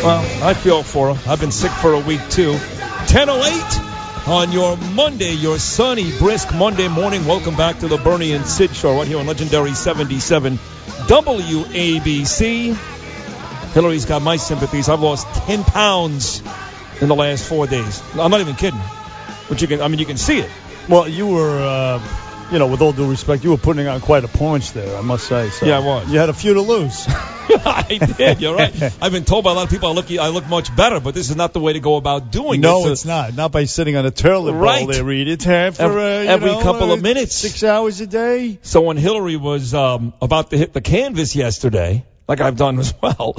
Well, I feel for her. I've been sick for a week, too. 10:08 on your Monday, your sunny, brisk Monday morning. Welcome back to the Bernie and Sid Show right here on Legendary 77 WABC. Hillary's got my sympathies. I've lost 10 pounds in the last 4 days. I'm not even kidding. But you can see it. Well, you were, with all due respect, you were putting on quite a punch there, I must say. So yeah, I was. You had a few to lose. I did. You're right. I've been told by a lot of people I look much better, but this is not the way to go about doing it. No, it's not. Not by sitting on a toilet bowl there, Reed. It's for every couple of minutes. 6 hours a day. So when Hillary was about to hit the canvas yesterday, like I've done as well,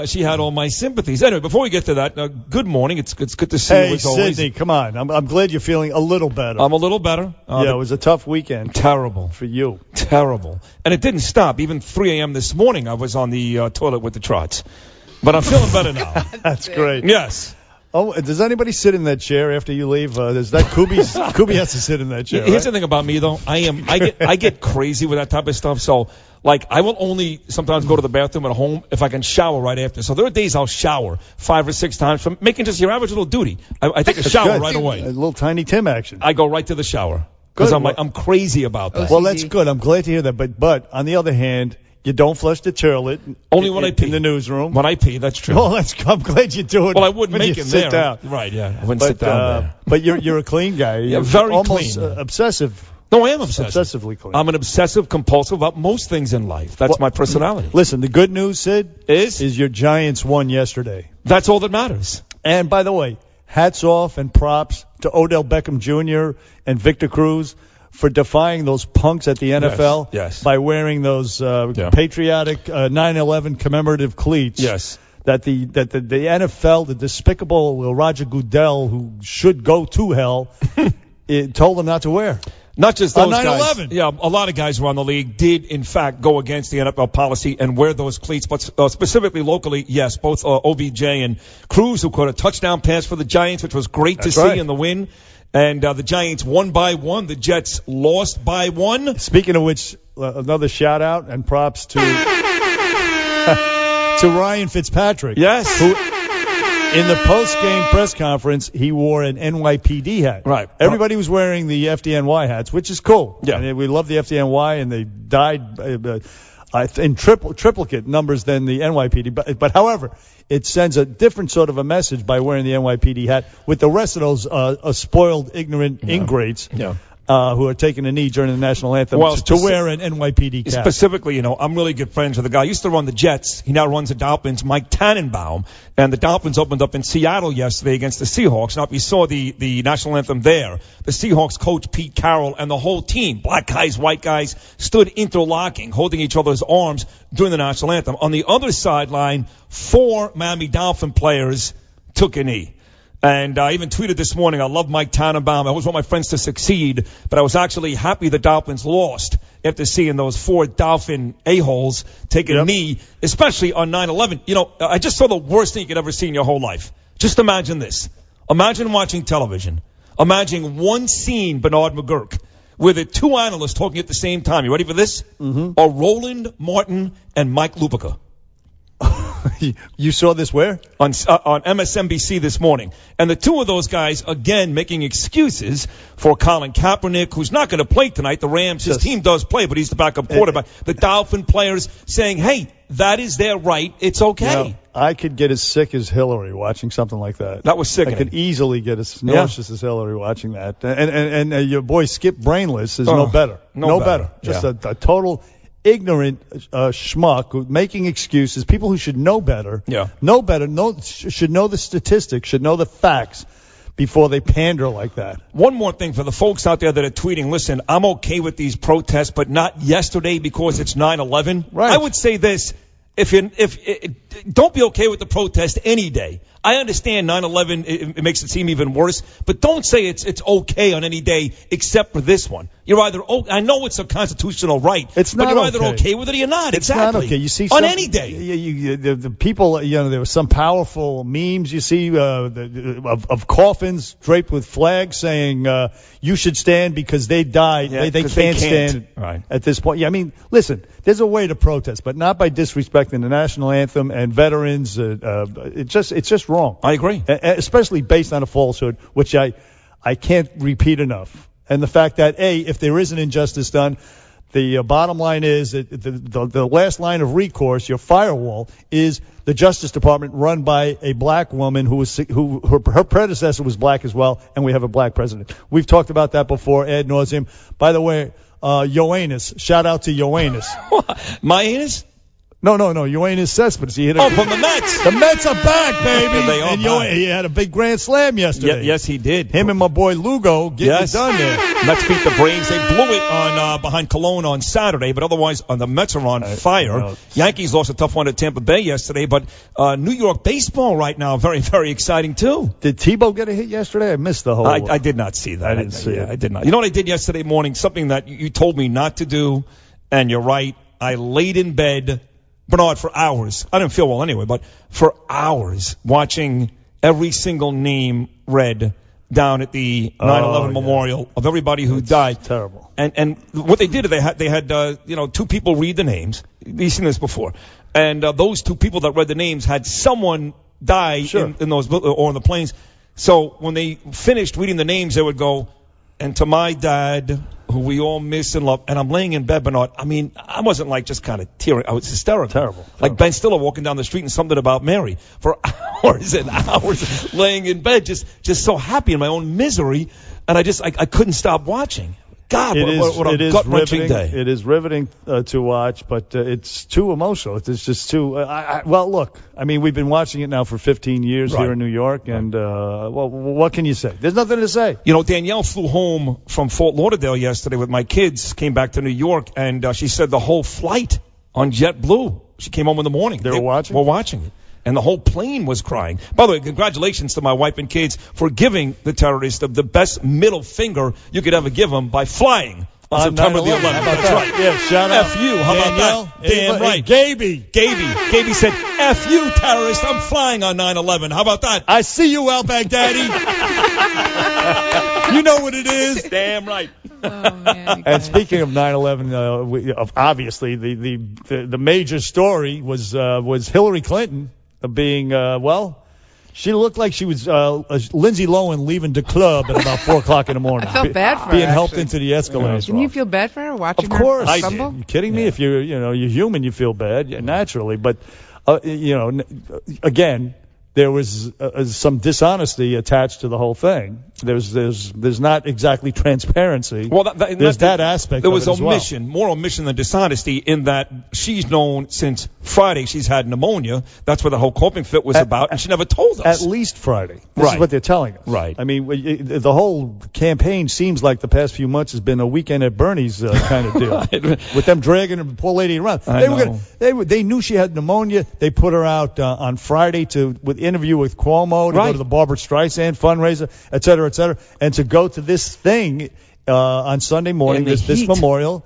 she had all my sympathies. Anyway, before we get to that, good morning. It's good to see you as always. Sydney, come on. I'm glad you're feeling a little better. I'm a little better. It was a tough weekend. Terrible. For you. Terrible. And it didn't stop. Even 3 a.m. this morning, I was on the toilet with the trots. But I'm feeling better now. That's great. Yes. Oh, does anybody sit in that chair after you leave? There's that Kubi has to sit in that chair. Here's the thing about me though. I get crazy with that type of stuff. So like I will only sometimes go to the bathroom at home if I can shower right after. So there are days I'll shower 5 or 6 times from making just your average little duty. I take a shower right away. A little Tiny Tim action. I go right to the shower because I'm crazy about that. Well, that's good. I'm glad to hear that. But on the other hand, you don't flush the toilet. Only when I pee. In the newsroom. When I pee, that's true. Well, I'm glad you do it. Well, I wouldn't make him sit there. Down. Right, yeah. I wouldn't sit down there. But you're a clean guy. Yeah, very almost clean. Obsessive. No, I am obsessive. Obsessively clean. I'm an obsessive compulsive about most things in life. That's my personality. Listen, the good news, Sid, is your Giants won yesterday. That's all that matters. And by the way, hats off and props to Odell Beckham Jr. and Victor Cruz for defying those punks at the NFL by wearing those patriotic 9/11 commemorative cleats. Yes. That the NFL, the despicable Roger Goodell, who should go to hell, told them not to wear. Not just those on 9/11. guys. Yeah, a lot of guys around the league did, in fact, go against the NFL policy and wear those cleats. But specifically locally, yes, both OBJ and Cruz, who caught a touchdown pass for the Giants, which was great to see in the win. And the Giants won by 1. The Jets lost by 1. Speaking of which, another shout out and props to to Ryan Fitzpatrick. Yes. Who, in the post-game press conference, he wore an NYPD hat. Right. Everybody was wearing the FDNY hats, which is cool. Yeah. And we love the FDNY, and they died in triplicate numbers than the NYPD. But however, it sends a different sort of a message by wearing the NYPD hat with the rest of those spoiled, ignorant ingrates who are taking a knee during the national anthem to wear an NYPD cap. Specifically, I'm really good friends with a guy. He used to run the Jets. He now runs the Dolphins, Mike Tannenbaum. And the Dolphins opened up in Seattle yesterday against the Seahawks. Now, if you saw the national anthem there, the Seahawks coach Pete Carroll and the whole team, black guys, white guys, stood interlocking, holding each other's arms during the national anthem. On the other sideline, 4 Miami Dolphin players took a knee. And I even tweeted this morning, I love Mike Tannenbaum. I always want my friends to succeed, but I was actually happy the Dolphins lost after seeing those 4 Dolphin a-holes take a knee, especially on 9/11. I just saw the worst thing you could ever see in your whole life. Just imagine this. Imagine watching television. Imagine one scene, Bernard McGurk, where the 2 analysts talking at the same time. You ready for this? Mm-hmm. Are Roland Martin and Mike Lupica. You saw this where? On MSNBC this morning. And the 2 of those guys, again, making excuses for Colin Kaepernick, who's not going to play tonight. The Rams, his team does play, but he's the backup quarterback. The Dolphin players saying, hey, that is their right. It's okay. I could get as sick as Hillary watching something like that. That was sick. I could easily get as nauseous as Hillary watching that. And your boy Skip Brainless is no better. No better. Just a total ignorant schmuck making excuses. People who should know better. Should know the statistics, should know the facts before they pander like that. One more thing for the folks out there that are tweeting, listen, I'm okay with these protests, but not yesterday because it's 9/11. Right. I would say this. Don't be okay with the protest any day. I understand 9/11, it makes it seem even worse, but don't say it's okay on any day except for this one. You're either, I know it's a constitutional right, but you're either okay with it or you're not. It's exactly. not okay. You see on any day. The people, there were some powerful memes you see of coffins draped with flags saying you should stand because they died. Yeah, they can't stand at this point. Yeah, I mean, listen, there's a way to protest, but not by disrespecting the national anthem and veterans. It's just wrong. I agree. Especially based on a falsehood, which I can't repeat enough. And the fact that, if there is an injustice done, the bottom line is that the last line of recourse, your firewall, is the Justice Department run by a black woman who her predecessor was black as well, and we have a black president. We've talked about that before ad nauseum. By the way, Ioannis, shout out to Ioannis. My anus? No, Ioannis Cespedes. From the Mets. The Mets are back, baby. They are back. He had a big grand slam yesterday. Yes, he did. Him and my boy Lugo getting it done there. Mets beat the Braves. They blew it on behind Cologne on Saturday, but otherwise the Mets are on fire. Yankees lost a tough one at Tampa Bay yesterday, but New York baseball right now very, very exciting too. Did Tebow get a hit yesterday? I missed the whole. I did not see that. I didn't see it. I did not. You know what I did yesterday morning? Something that you told me not to do, and you're right. I laid in bed, Bernard, for hours. I didn't feel well anyway, but for hours watching every single name read down at the 9/11 memorial of everybody who died. Terrible. And what they did, they had two people read the names. You've seen this before. And those two people that read the names had someone die in those or in the planes. So when they finished reading the names, they would go, "And to my dad, who we all miss and love." And I'm laying in bed, Bernard. I mean, I wasn't like just kind of tearing. I was hysterical. Terrible. Like Ben Stiller walking down the street and something about Mary for hours and hours laying in bed, just so happy in my own misery. And I couldn't stop watching. God, what a gut-wrenching day. It is riveting to watch, but it's too emotional. It's just too... well, look, I mean, we've been watching it now for 15 years here in New York, and, what can you say? There's nothing to say. Danielle flew home from Fort Lauderdale yesterday with my kids, came back to New York, and she said the whole flight on JetBlue, she came home in the morning. They were watching? We're watching it. And the whole plane was crying. By the way, congratulations to my wife and kids for giving the terrorists the best middle finger you could ever give them by flying on September the 11th. That's right. Yeah, shout out. F you. How Danielle, about that? Damn right. Gaby said, F you, terrorist. I'm flying on 9/11. How about that? I see you, al-Baghdadi. You know what it is. Damn right. Oh, man, and speaking of 9/11, obviously the major story was Hillary Clinton being she looked like she was Lindsay Lohan leaving the club at about 4 o'clock in the morning. I felt bad for her. Being helped into the escalator. Didn't you feel bad for her watching her? Of course. I did. Are you kidding me? If you're human, you feel bad naturally. But again, there was some dishonesty attached to the whole thing. There's not exactly transparency. Well, there's that aspect. There was of it omission, more omission than dishonesty, in that she's known since Friday she's had pneumonia. That's what the whole coping fit was about, and she never told us. At least Friday. This is what they're telling us. Right. I mean, the whole campaign seems like the past few months has been a weekend at Bernie's kind of deal, with them dragging the poor lady around. They knew she had pneumonia. They put her out on Friday with interview with Cuomo to go to the Barbara Streisand fundraiser, et cetera, and to go to this thing on Sunday morning, this memorial,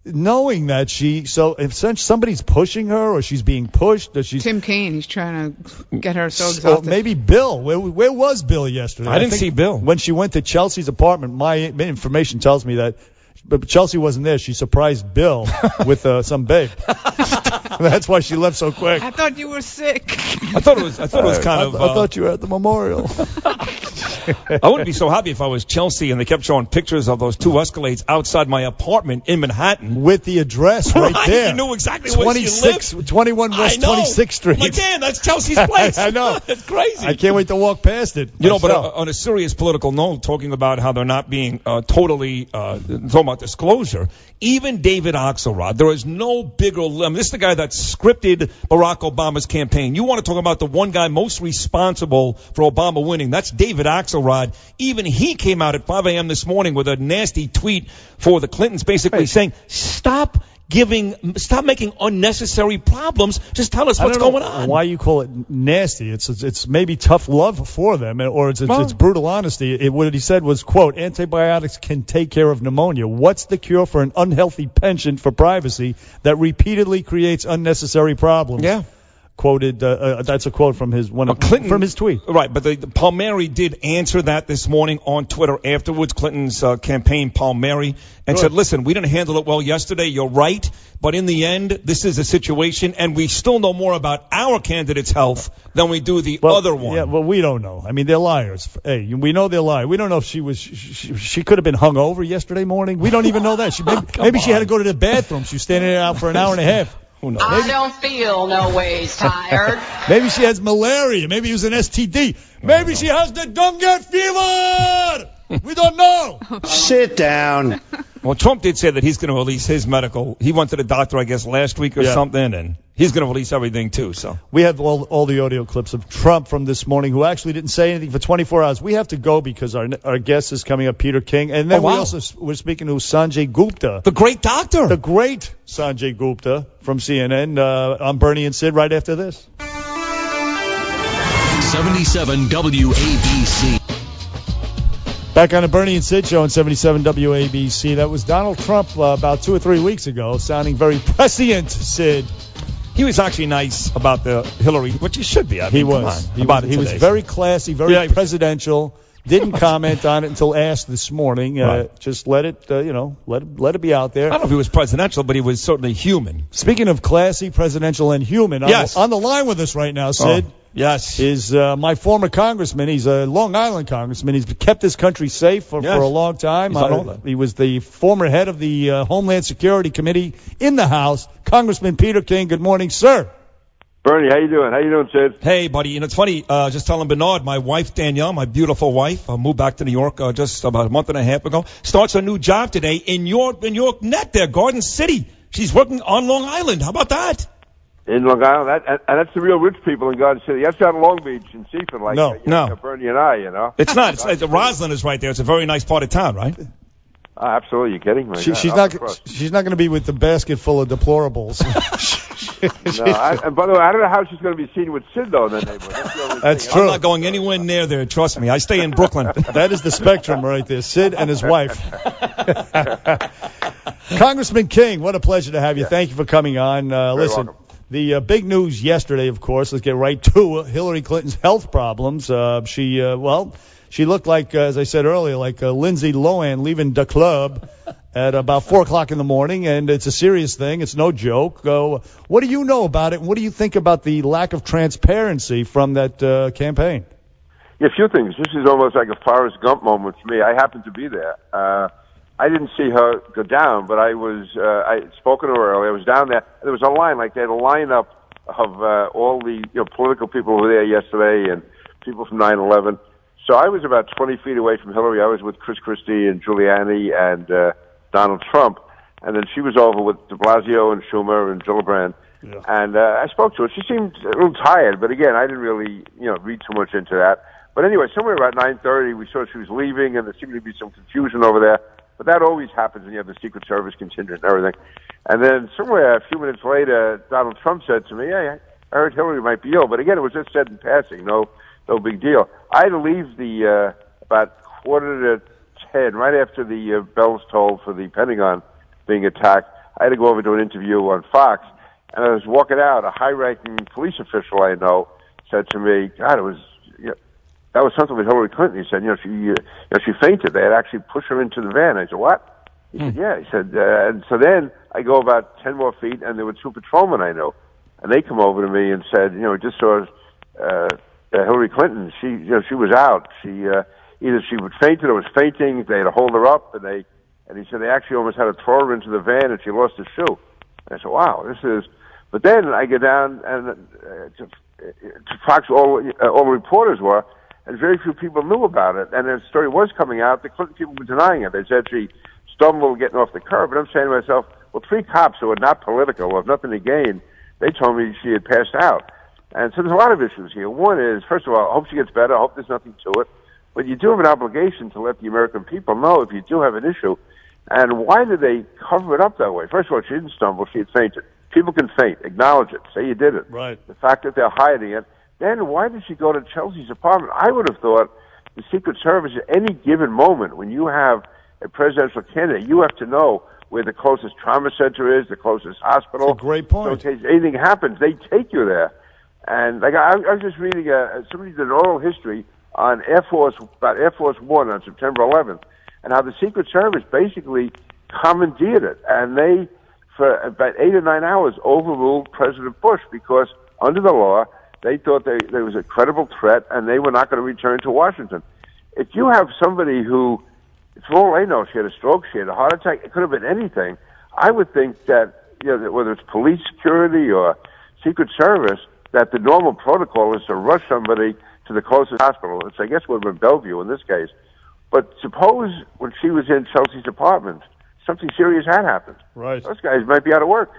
knowing that if somebody's pushing her or she's being pushed, Tim Kaine, he's trying to get her so exhausted. Maybe Bill. Where was Bill yesterday? I didn't see Bill. When she went to Chelsea's apartment, my information tells me that. But Chelsea wasn't there. She surprised Bill with some babe. That's why she left so quick. I thought you were sick. I thought it was kind of. I thought you were at the memorial. I wouldn't be so happy if I was Chelsea and they kept showing pictures of those 2 Escalades outside my apartment in Manhattan with the address right there. You knew exactly where she lived. 21 West 26th Street. Like, damn, that's Chelsea's place. I know. It's crazy. I can't wait to walk past it. But on a serious political note, talking about how they're not being totally talking about disclosure. Even David Axelrod, there is no bigger limb. This is the guy that scripted Barack Obama's campaign. You want to talk about the one guy most responsible for Obama winning? That's David Axelrod. Even he came out at 5 a.m. this morning with a nasty tweet for the Clintons, basically saying, "Stop stop making unnecessary problems. Just tell us what's going on. Why you call it nasty? It's maybe tough love for them, or it's brutal honesty. What he said was, quote, antibiotics can take care of pneumonia. What's the cure for an unhealthy penchant for privacy that repeatedly creates unnecessary problems? Yeah. Quoted. That's a quote from from his tweet. Right, but the Palmieri did answer that this morning on Twitter afterwards. Clinton's campaign, Palmieri, and said, "Listen, we didn't handle it well yesterday. You're right, but in the end, this is a situation, and we still know more about our candidate's health than we do the other one." Yeah, well, we don't know. I mean, they're liars. Hey, we know they're lying. We don't know if she could have been hung over yesterday morning. We don't even know that. Maybe she had to go to the bathroom. She was standing there out for an hour and a half. Who knows? I don't feel no ways tired. Maybe she has malaria. Maybe it was an STD. Maybe she has the dengue fever. We don't know. Sit down. Well, Trump did say that he's going to release his medical. He went to the doctor, I guess, last week or something, and he's going to release everything, too. So we have all the audio clips of Trump from this morning, who actually didn't say anything for 24 hours. We have to go because our guest is coming up, Peter King. And then we're speaking to Sanjay Gupta. The great doctor. The great Sanjay Gupta from CNN. I'm Bernie and Sid right after this. 77 WABC. Back on the Bernie and Sid show on 77 WABC. That was Donald Trump about 2 or 3 weeks ago, sounding very prescient, Sid. He was actually nice about the Hillary, which he should be. I mean, he was. He was very classy, very presidential. Didn't comment on it until asked this morning. Just let it, let it be out there. I don't know if he was presidential, but he was certainly human. Speaking of classy, presidential, and human, on the line with us right now, Sid. Yes. Is my former congressman. He's a Long Island congressman. He's kept this country safe for a long time. He was the former head of the Homeland Security Committee in the House. Congressman Peter King, good morning, sir. Bernie, how you doing? How you doing, Sid? Hey, buddy. It's funny, just telling Bernard, my wife, Danielle, my beautiful wife, moved back to New York just about a month and a half ago, starts a new job today in your net there, Garden City. She's working on Long Island. How about that? In Long Island, and that's the real rich people in Garden City. That's not Long Beach and Seaford, like Bernie and I, It's not. It's Roslyn is right there. It's a very nice part of town, right? Absolutely. You're kidding me. She's not going to be with the basket full of deplorables. And by the way, I don't know how she's going to be seen with Sid, though, in the neighborhood. That's true. I'm not going anywhere near there. Trust me. I stay in Brooklyn. That is the spectrum right there. Sid and his wife. Congressman King, what a pleasure to have you. Thank you for coming on. Listen. Welcome. The big news yesterday, of course, let's get right to Hillary Clinton's health problems. She looked like, as I said earlier, like Lindsay Lohan leaving the club at about 4 o'clock in the morning, and it's a serious thing. It's no joke. What do you know about it, and what do you think about the lack of transparency from that campaign? Yeah, a few things. This is almost like a Forrest Gump moment for me. I happened to be there. I didn't see her go down, but I spoke to her earlier. I was down there. There was a line, like they had a lineup of all the political people who were there yesterday and people from 9/11. So I was about 20 feet away from Hillary. I was with Chris Christie and Giuliani and Donald Trump. And then she was over with de Blasio and Schumer and Gillibrand. Yeah. And I spoke to her. She seemed a little tired, but again, I didn't really read too much into that. But anyway, somewhere about 9:30, we saw she was leaving, and there seemed to be some confusion over there. But that always happens when you have the Secret Service contingent and everything. And then somewhere a few minutes later, Donald Trump said to me, "Hey, I heard Hillary might be ill." But again, it was just said in passing, no big deal. I had to leave the about 9:45, right after the bells tolled for the Pentagon being attacked. I had to go over to an interview on Fox, and I was walking out. A high-ranking police official I know said to me, "God, it was." That was something with Hillary Clinton. He said, she fainted. They had actually pushed her into the van. I said, what? He said, yeah. He said, and so then I go about 10 more feet, and there were 2 patrolmen I know. And they come over to me and said, we just saw Hillary Clinton. She was out. Either she would fainted or was fainting. They had to hold her up, and he said they actually almost had to throw her into the van, and she lost her shoe. And I said, wow, this is... But then I get down, and to Fox, all the reporters were, and very few people knew about it. And the story was coming out. The Clinton people were denying it. They said she stumbled getting off the curb. But I'm saying to myself, well, 3 cops who are not political, who have nothing to gain, they told me she had passed out. And so there's a lot of issues here. One is, first of all, I hope she gets better. I hope there's nothing to it. But you do have an obligation to let the American people know if you do have an issue. And why did they cover it up that way? First of all, she didn't stumble. She had fainted. People can faint. Acknowledge it. Say you did it. Right. The fact that they're hiding it. Then why did she go to Chelsea's apartment? I would have thought the Secret Service at any given moment, when you have a presidential candidate, you have to know where the closest trauma center is, the closest hospital. That's a great point. So in case anything happens, they take you there. And like I was just reading, somebody did an oral history on about Air Force One on September 11th, and how the Secret Service basically commandeered it, and they, for about 8 or 9 hours, overruled President Bush because under the law, they thought there was a credible threat, and they were not going to return to Washington. If you have somebody who, for all I know, she had a stroke, she had a heart attack, it could have been anything, I would think that, that whether it's police security or Secret Service, that the normal protocol is to rush somebody to the closest hospital, which I guess would have been Bellevue in this case. But suppose when she was in Chelsea's apartment, something serious had happened. Right. Those guys might be out of work.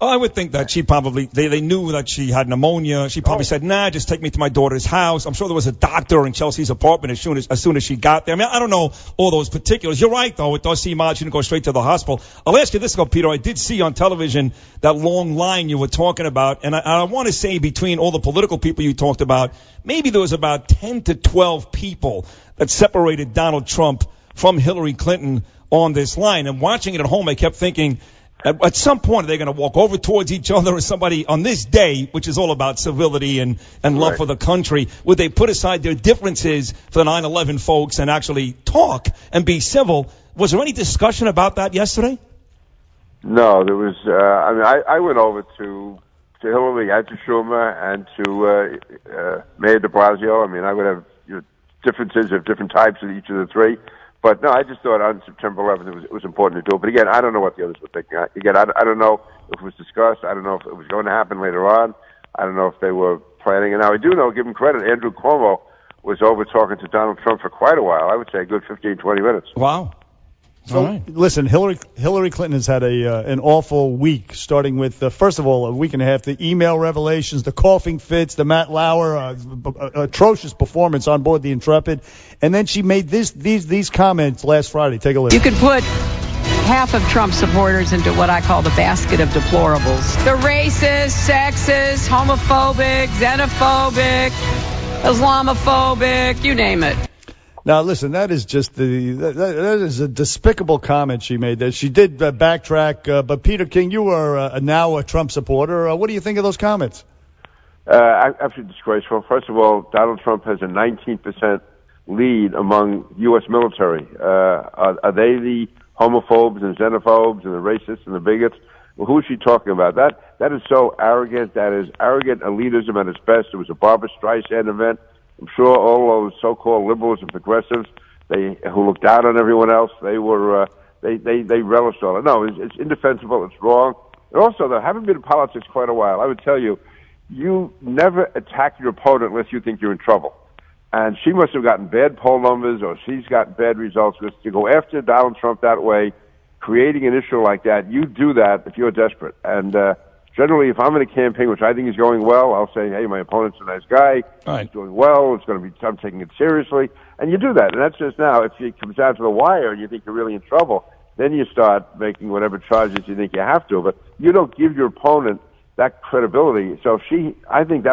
Oh, I would think that she probably, they knew that she had pneumonia. She probably said, nah, just take me to my daughter's house. I'm sure there was a doctor in Chelsea's apartment as soon as she got there. I mean, I don't know all those particulars. You're right, though. It does seem odd she didn't go straight to the hospital. I'll ask you this, though, Peter. I did see on television that long line you were talking about, and I want to say between all the political people you talked about, maybe there was about 10 to 12 people that separated Donald Trump from Hillary Clinton on this line. And watching it at home, I kept thinking, at some point, are they going to walk over towards each other, or somebody on this day, which is all about civility and love for the country, would they put aside their differences for the 9/11 folks and actually talk and be civil? Was there any discussion about that yesterday? No, there was. I went over to Hillary and to Schumer and to Mayor de Blasio. I mean, I would have differences of different types of each of the three. But no, I just thought on September 11th it was important to do it. But again, I don't know what the others were thinking. Again, I don't know if it was discussed. I don't know if it was going to happen later on. I don't know if they were planning. And now I do know, give him credit, Andrew Cuomo was over talking to Donald Trump for quite a while. I would say a good 15, 20 minutes. Wow. So, listen, Hillary Clinton has had an awful week, starting with, first of all, a week and a half, the email revelations, the coughing fits, the Matt Lauer, atrocious performance on board the Intrepid. And then she made these comments last Friday. Take a listen. You could put half of Trump supporters into what I call the basket of deplorables. The racist, sexist, homophobic, xenophobic, Islamophobic, you name it. Now, listen, that is just that is a despicable comment she made there. She did backtrack, but Peter King, you are now a Trump supporter. What do you think of those comments? Absolutely disgraceful. First of all, Donald Trump has a 19% lead among U.S. military. Are they the homophobes and xenophobes and the racists and the bigots? Well, who is she talking about? That is so arrogant. That is arrogant elitism at its best. It was a Barbra Streisand event. I'm sure all those so-called liberals and progressives, who looked down on everyone else, they relished all it. No, it's indefensible. It's wrong. And also, though, having been in politics quite a while, I would tell you, you never attack your opponent unless you think you're in trouble. And she must have gotten bad poll numbers, or she's gotten bad results. Because to go after Donald Trump that way, creating an issue like that, you do that if you're desperate. And generally, if I'm in a campaign, which I think is going well, I'll say, hey, my opponent's a nice guy. Right. He's doing well. I'm taking it seriously. And you do that. And that's just now. If it comes down to the wire and you think you're really in trouble, then you start making whatever charges you think you have to. But you don't give your opponent that credibility. So I think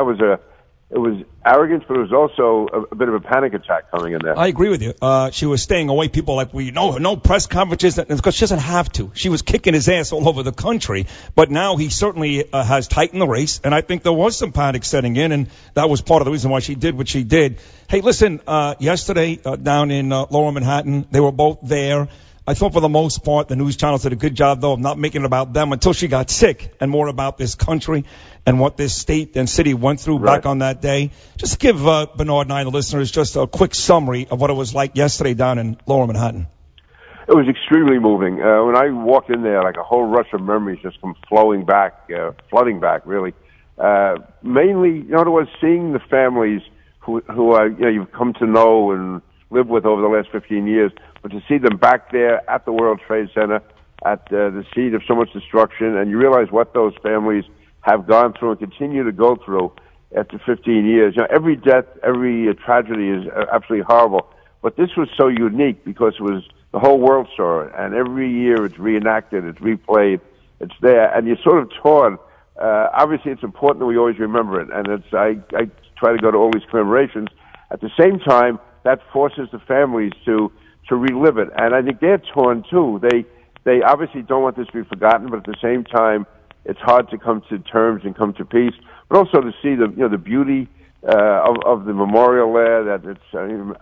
it was arrogance, but it was also a bit of a panic attack coming in there. I agree with you. She was staying away. People like, no press conferences, because she doesn't have to. She was kicking his ass all over the country. But now he certainly has tightened the race, and I think there was some panic setting in, and that was part of the reason why she did what she did. Hey, listen, yesterday down in Lower Manhattan, they were both there. I thought for the most part the news channels did a good job, though, of not making it about them until she got sick, and more about this country and what this state and city went through back on that day. Just give Bernard and I, the listeners, just a quick summary of what it was like yesterday down in Lower Manhattan. It was extremely moving. When I walked in there, like a whole rush of memories just come flooding back, really. Mainly, it was seeing the families who you've come to know and live with over the last 15 years, but to see them back there at the World Trade Center, at the seat of so much destruction, and you realize what those families have gone through and continue to go through after 15 years. Every death, every tragedy is absolutely horrible. But this was so unique because it was the whole world saw it, and every year it's reenacted, it's replayed, it's there, and you're sort of torn. Obviously, it's important that we always remember it, and I try to go to all these commemorations. At the same time, that forces the families to relive it, and I think they're torn too. They obviously don't want this to be forgotten, but at the same time, it's hard to come to terms and come to peace. But also to see the beauty of the memorial there. I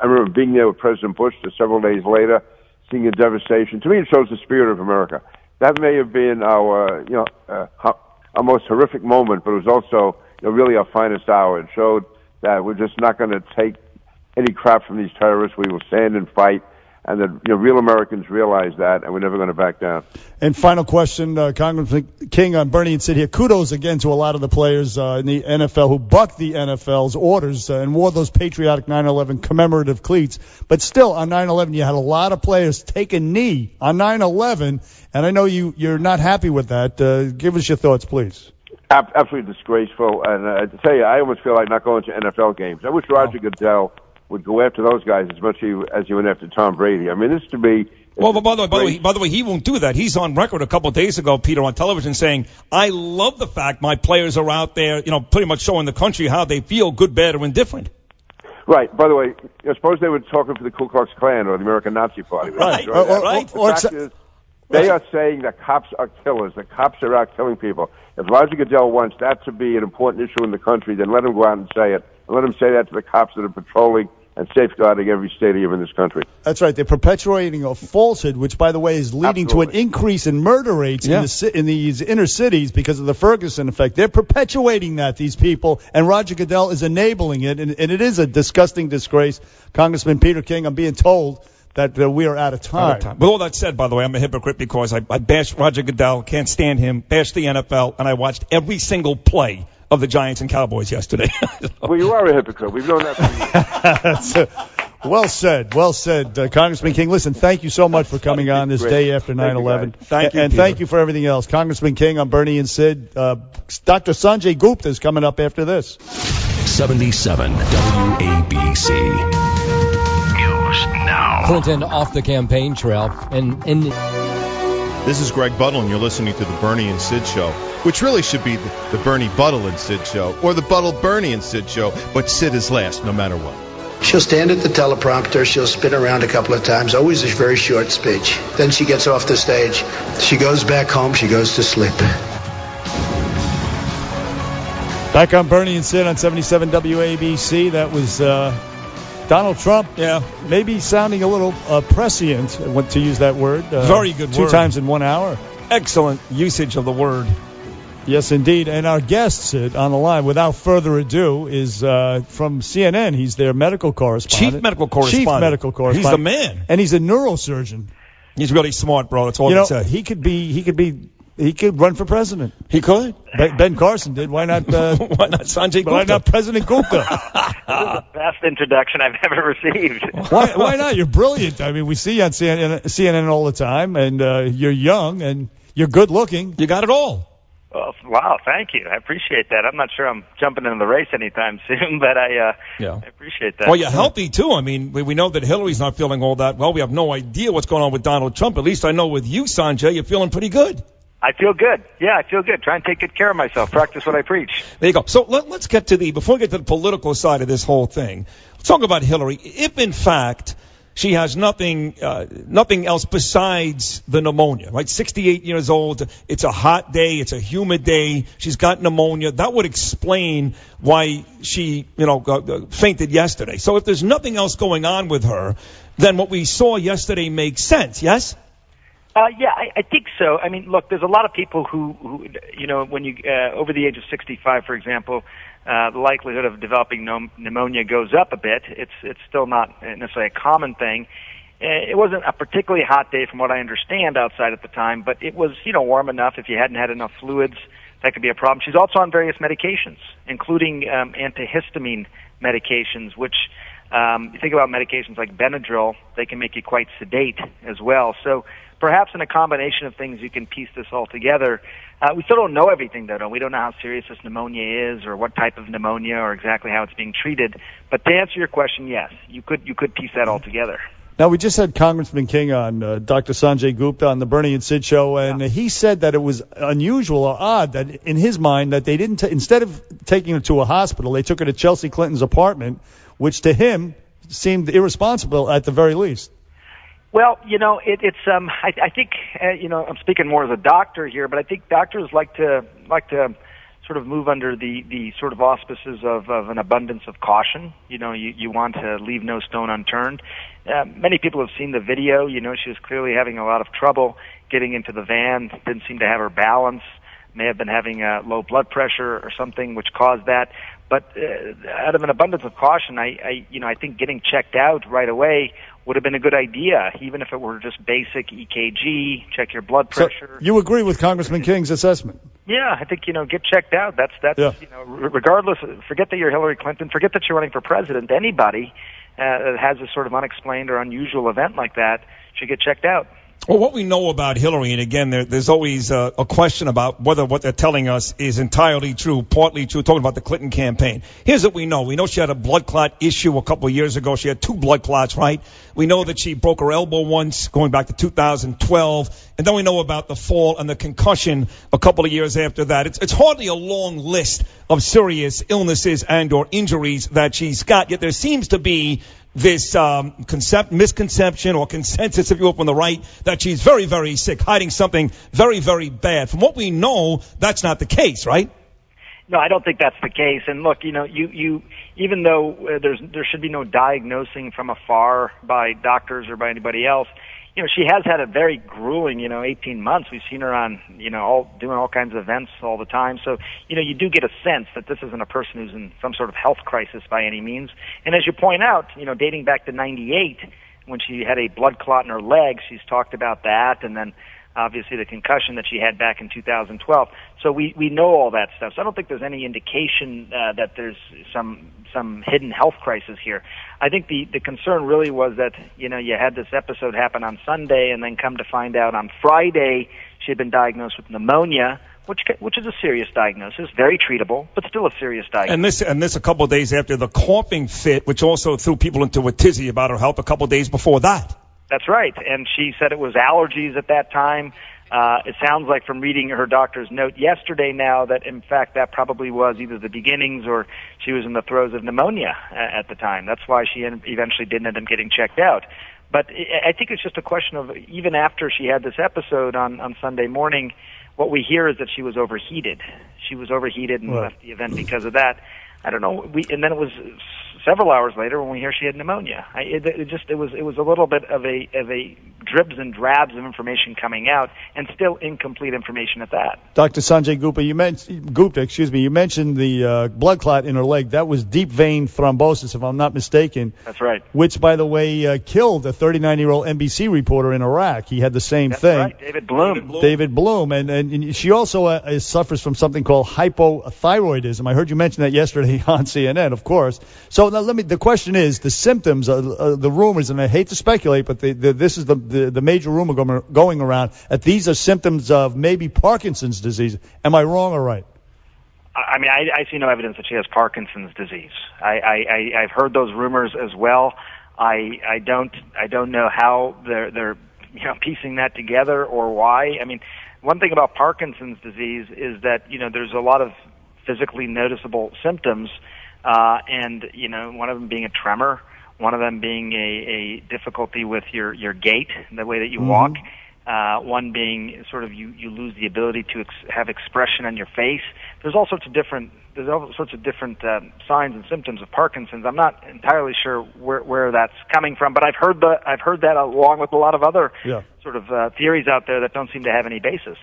remember being there with President Bush several days later, seeing the devastation. To me, it shows the spirit of America. That may have been our most horrific moment, but it was also really our finest hour. It showed that we're just not going to take any crap from these terrorists. We will stand and fight, and that real Americans realize that, and we're never going to back down. And final question, Congressman King on Bernie and Sid here. Kudos again to a lot of the players in the NFL who bucked the NFL's orders and wore those patriotic 9/11 commemorative cleats. But still, on 9/11, you had a lot of players take a knee on 9/11, and I know you're not happy with that. Give us your thoughts, please. Absolutely disgraceful, and to tell you, I almost feel like not going to NFL games. I wish Roger Goodell would go after those guys as much as he went after Tom Brady. I mean, this to be. Well, but by the way, he won't do that. He's on record a couple of days ago, Peter, on television saying, "I love the fact my players are out there, pretty much showing the country how they feel, good, bad, or indifferent." Right. By the way, suppose they were talking for the Ku Klux Klan or the American Nazi Party. Right. The fact is, they are saying that cops are killers. The cops are out killing people. If Roger Goodell wants that to be an important issue in the country, then let him go out and say it. And let him say that to the cops that are patrolling and safeguarding every stadium in this country. That's right. They're perpetuating a falsehood, which, by the way, is leading to an increase in murder rates in these inner cities because of the Ferguson effect. They're perpetuating that, these people, and Roger Goodell is enabling it, and it is a disgusting disgrace. Congressman Peter King, I'm being told that we are out of time. With all that said, by the way, I'm a hypocrite because I bashed Roger Goodell, can't stand him, bashed the NFL, and I watched every single play of the Giants and Cowboys yesterday. Well, you are a hypocrite. We've known that for years. Well said. Congressman King, listen, thank you so much for coming on this day after 9/11. Thank you, and Peter. Thank you for everything else. Congressman King, I'm Bernie and Sid. Dr. Sanjay Gupta is coming up after this. 77 WABC. News now. Clinton off the campaign trail. And This is Greg Buttle, and you're listening to the Bernie and Sid Show, which really should be the Bernie Buttle and Sid Show, or the Buttle, Bernie and Sid Show, but Sid is last, no matter what. She'll stand at the teleprompter. She'll spin around a couple of times, always a very short speech. Then she gets off the stage. She goes back home. She goes to sleep. Back on Bernie and Sid on 77 WABC. That was Donald Trump. Yeah. Maybe sounding a little prescient, to use that word. Very good Two word. times in 1 hour. Excellent usage of the word. Yes, indeed. And our guest, Sid, on the line, without further ado, is from CNN. He's their medical correspondent. Chief medical correspondent. Chief medical correspondent. He's the man. And he's a neurosurgeon. He's really smart, bro. That's all I can say. He could run for president. He could. Ben Carson did. Why not? Why not Sanjay Gupta? Why not President Gupta? This is the best introduction I've ever received. Why not? You're brilliant. I mean, we see you on CNN all the time, and you're young and you're good looking. You got it all. Well, wow, thank you. I appreciate that. I'm not sure I'm jumping into the race anytime soon, but I appreciate that. Well, you're healthy, too. I mean, we know that Hillary's not feeling all that well. We have no idea what's going on with Donald Trump. At least I know with you, Sanjay, you're feeling pretty good. I feel good. Yeah, I feel good. Try and take good care of myself. Practice what I preach. There you go. So let's get to before we get to the political side of this whole thing, let's talk about Hillary. If, in fact, she has nothing else besides the pneumonia, right? 68 years old. It's a hot day. It's a humid day. She's got pneumonia. That would explain why she, fainted yesterday. So if there's nothing else going on with her, then what we saw yesterday makes sense, yes? Yeah, I think so. I mean, look, there's a lot of people who when you over the age of 65, for example, the likelihood of developing pneumonia goes up a bit. It's still not necessarily a common thing. It wasn't a particularly hot day from what I understand outside at the time, but it was, warm enough. If you hadn't had enough fluids, that could be a problem. She's also on various medications, including antihistamine medications, which you think about medications like Benadryl, they can make you quite sedate as well. So perhaps in a combination of things you can piece this all together. We still don't know everything, though. We don't know how serious this pneumonia is or what type of pneumonia or exactly how it's being treated. But to answer your question, yes, you could piece that all together. Now, we just had Congressman King on, Dr. Sanjay Gupta on the Bernie and Sid show, and he said that it was unusual or odd that in his mind that they didn't, instead of taking her to a hospital, they took her to Chelsea Clinton's apartment, which to him seemed irresponsible at the very least. Well, I think I'm speaking more as a doctor here, but I think doctors like to sort of move under the sort of auspices of an abundance of caution. You want to leave no stone unturned. Many people have seen the video. She was clearly having a lot of trouble getting into the van, didn't seem to have her balance, may have been having low blood pressure or something which caused that. But out of an abundance of caution, I think getting checked out right away would have been a good idea, even if it were just basic EKG, check your blood pressure. So you agree with Congressman King's assessment? Yeah, I think, get checked out. That's regardless, forget that you're Hillary Clinton, forget that you're running for president. Anybody that has a sort of unexplained or unusual event like that should get checked out. Well, what we know about Hillary, and again, there's always a question about whether what they're telling us is entirely true, partly true, talking about the Clinton campaign. Here's what we know. We know she had a blood clot issue a couple of years ago. She had 2 blood clots, right? We know that she broke her elbow once, going back to 2012. And then we know about the fall and the concussion a couple of years after that. It's hardly a long list of serious illnesses and or injuries that she's got, yet there seems to be this misconception or consensus, if you will, from the right, that she's very, very sick, hiding something very, very bad. From what we know, that's not the case, right? No, I don't think that's the case. And look, you even though there should be no diagnosing from afar by doctors or by anybody else, she has had a very grueling, 18 months. We've seen her on, doing all kinds of events all the time. So, you do get a sense that this isn't a person who's in some sort of health crisis by any means. And as you point out, dating back to 98, when she had a blood clot in her leg, she's talked about that. And then obviously the concussion that she had back in 2012. So we know all that stuff. So I don't think there's any indication that there's some hidden health crisis here. I think the concern really was that, you had this episode happen on Sunday and then come to find out on Friday she had been diagnosed with pneumonia, which is a serious diagnosis, very treatable, but still a serious diagnosis. And this a couple of days after the coughing fit, which also threw people into a tizzy about her health a couple of days before that. That's right, and she said it was allergies at that time. It sounds like from reading her doctor's note yesterday now that, in fact, that probably was either the beginnings or she was in the throes of pneumonia at the time. That's why she eventually didn't end up getting checked out. But I think it's just a question of, even after she had this episode on Sunday morning, what we hear is that she was overheated. She was overheated and left the event because of that. I don't know. And then it was several hours later when we hear she had pneumonia. It was a little bit of a dribs and drabs of information coming out, and still incomplete information at that. Dr. Sanjay Gupta, you mentioned the blood clot in her leg. That was deep vein thrombosis, if I'm not mistaken. That's right. Which, by the way, killed a 39-year-old NBC reporter in Iraq. He had the same thing. Right, David Bloom. David Bloom, and she also suffers from something called hypothyroidism. I heard you mention that yesterday on CNN, of course. So now the question is, the symptoms, the rumors, and I hate to speculate, but this is the major rumor going around, that these are symptoms of maybe Parkinson's disease. Am I wrong or right? I mean, I see no evidence that she has Parkinson's disease. I've heard those rumors as well. I don't know how they're piecing that together or why. I mean, one thing about Parkinson's disease is that there's a lot of physically noticeable symptoms, and one of them being a tremor, one of them being a difficulty with your gait, the way that you walk, one being sort of you lose the ability to have expression on your face. There's all sorts of different signs and symptoms of Parkinson's. I'm not entirely sure where that's coming from, but I've heard that along with a lot of other sort of theories out there that don't seem to have any basis.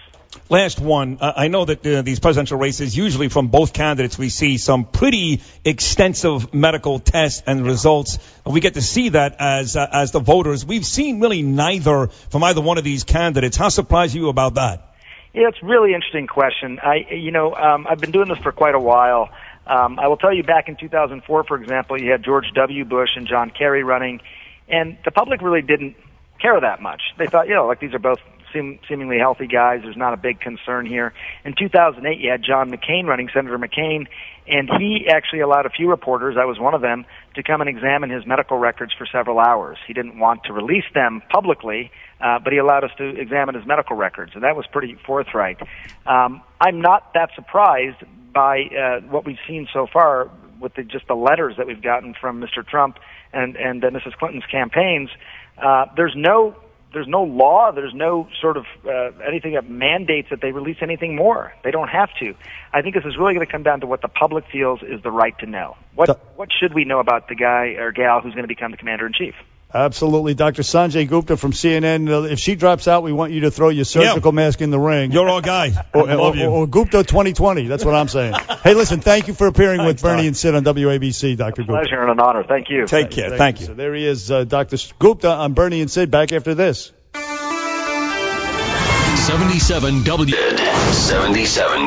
Last one. I know that these presidential races, usually from both candidates, we see some pretty extensive medical tests and results. We get to see that as the voters. We've seen really neither from either one of these candidates. How surprised are you about that? Yeah, it's a really interesting question. I've been doing this for quite a while. I will tell you, back in 2004, for example, you had George W. Bush and John Kerry running, and the public really didn't care that much. They thought, like these are both seemingly healthy guys. There's not a big concern here. In 2008, you had John McCain running, Senator McCain, and he actually allowed a few reporters, I was one of them, to come and examine his medical records for several hours. He didn't want to release them publicly, but he allowed us to examine his medical records, and that was pretty forthright. I'm not that surprised by what we've seen so far with just the letters that we've gotten from Mr. Trump and Mrs. Clinton's campaigns. There's no law, there's no sort of anything that mandates that they release anything more. They don't have to. I think this is really going to come down to what the public feels is the right to know. What should we know about the guy or gal who's going to become the commander-in-chief? Absolutely. Dr. Sanjay Gupta from CNN. If she drops out, we want you to throw your surgical mask in the ring. You're our guy. Or Gupta 2020. That's what I'm saying. Hey, listen, thank you for appearing with Bernie and Sid on WABC, Dr. Gupta. Pleasure and an honor. Thank you. Take care. Thank you. So there he is, Dr. Gupta on Bernie and Sid. Back after this. 77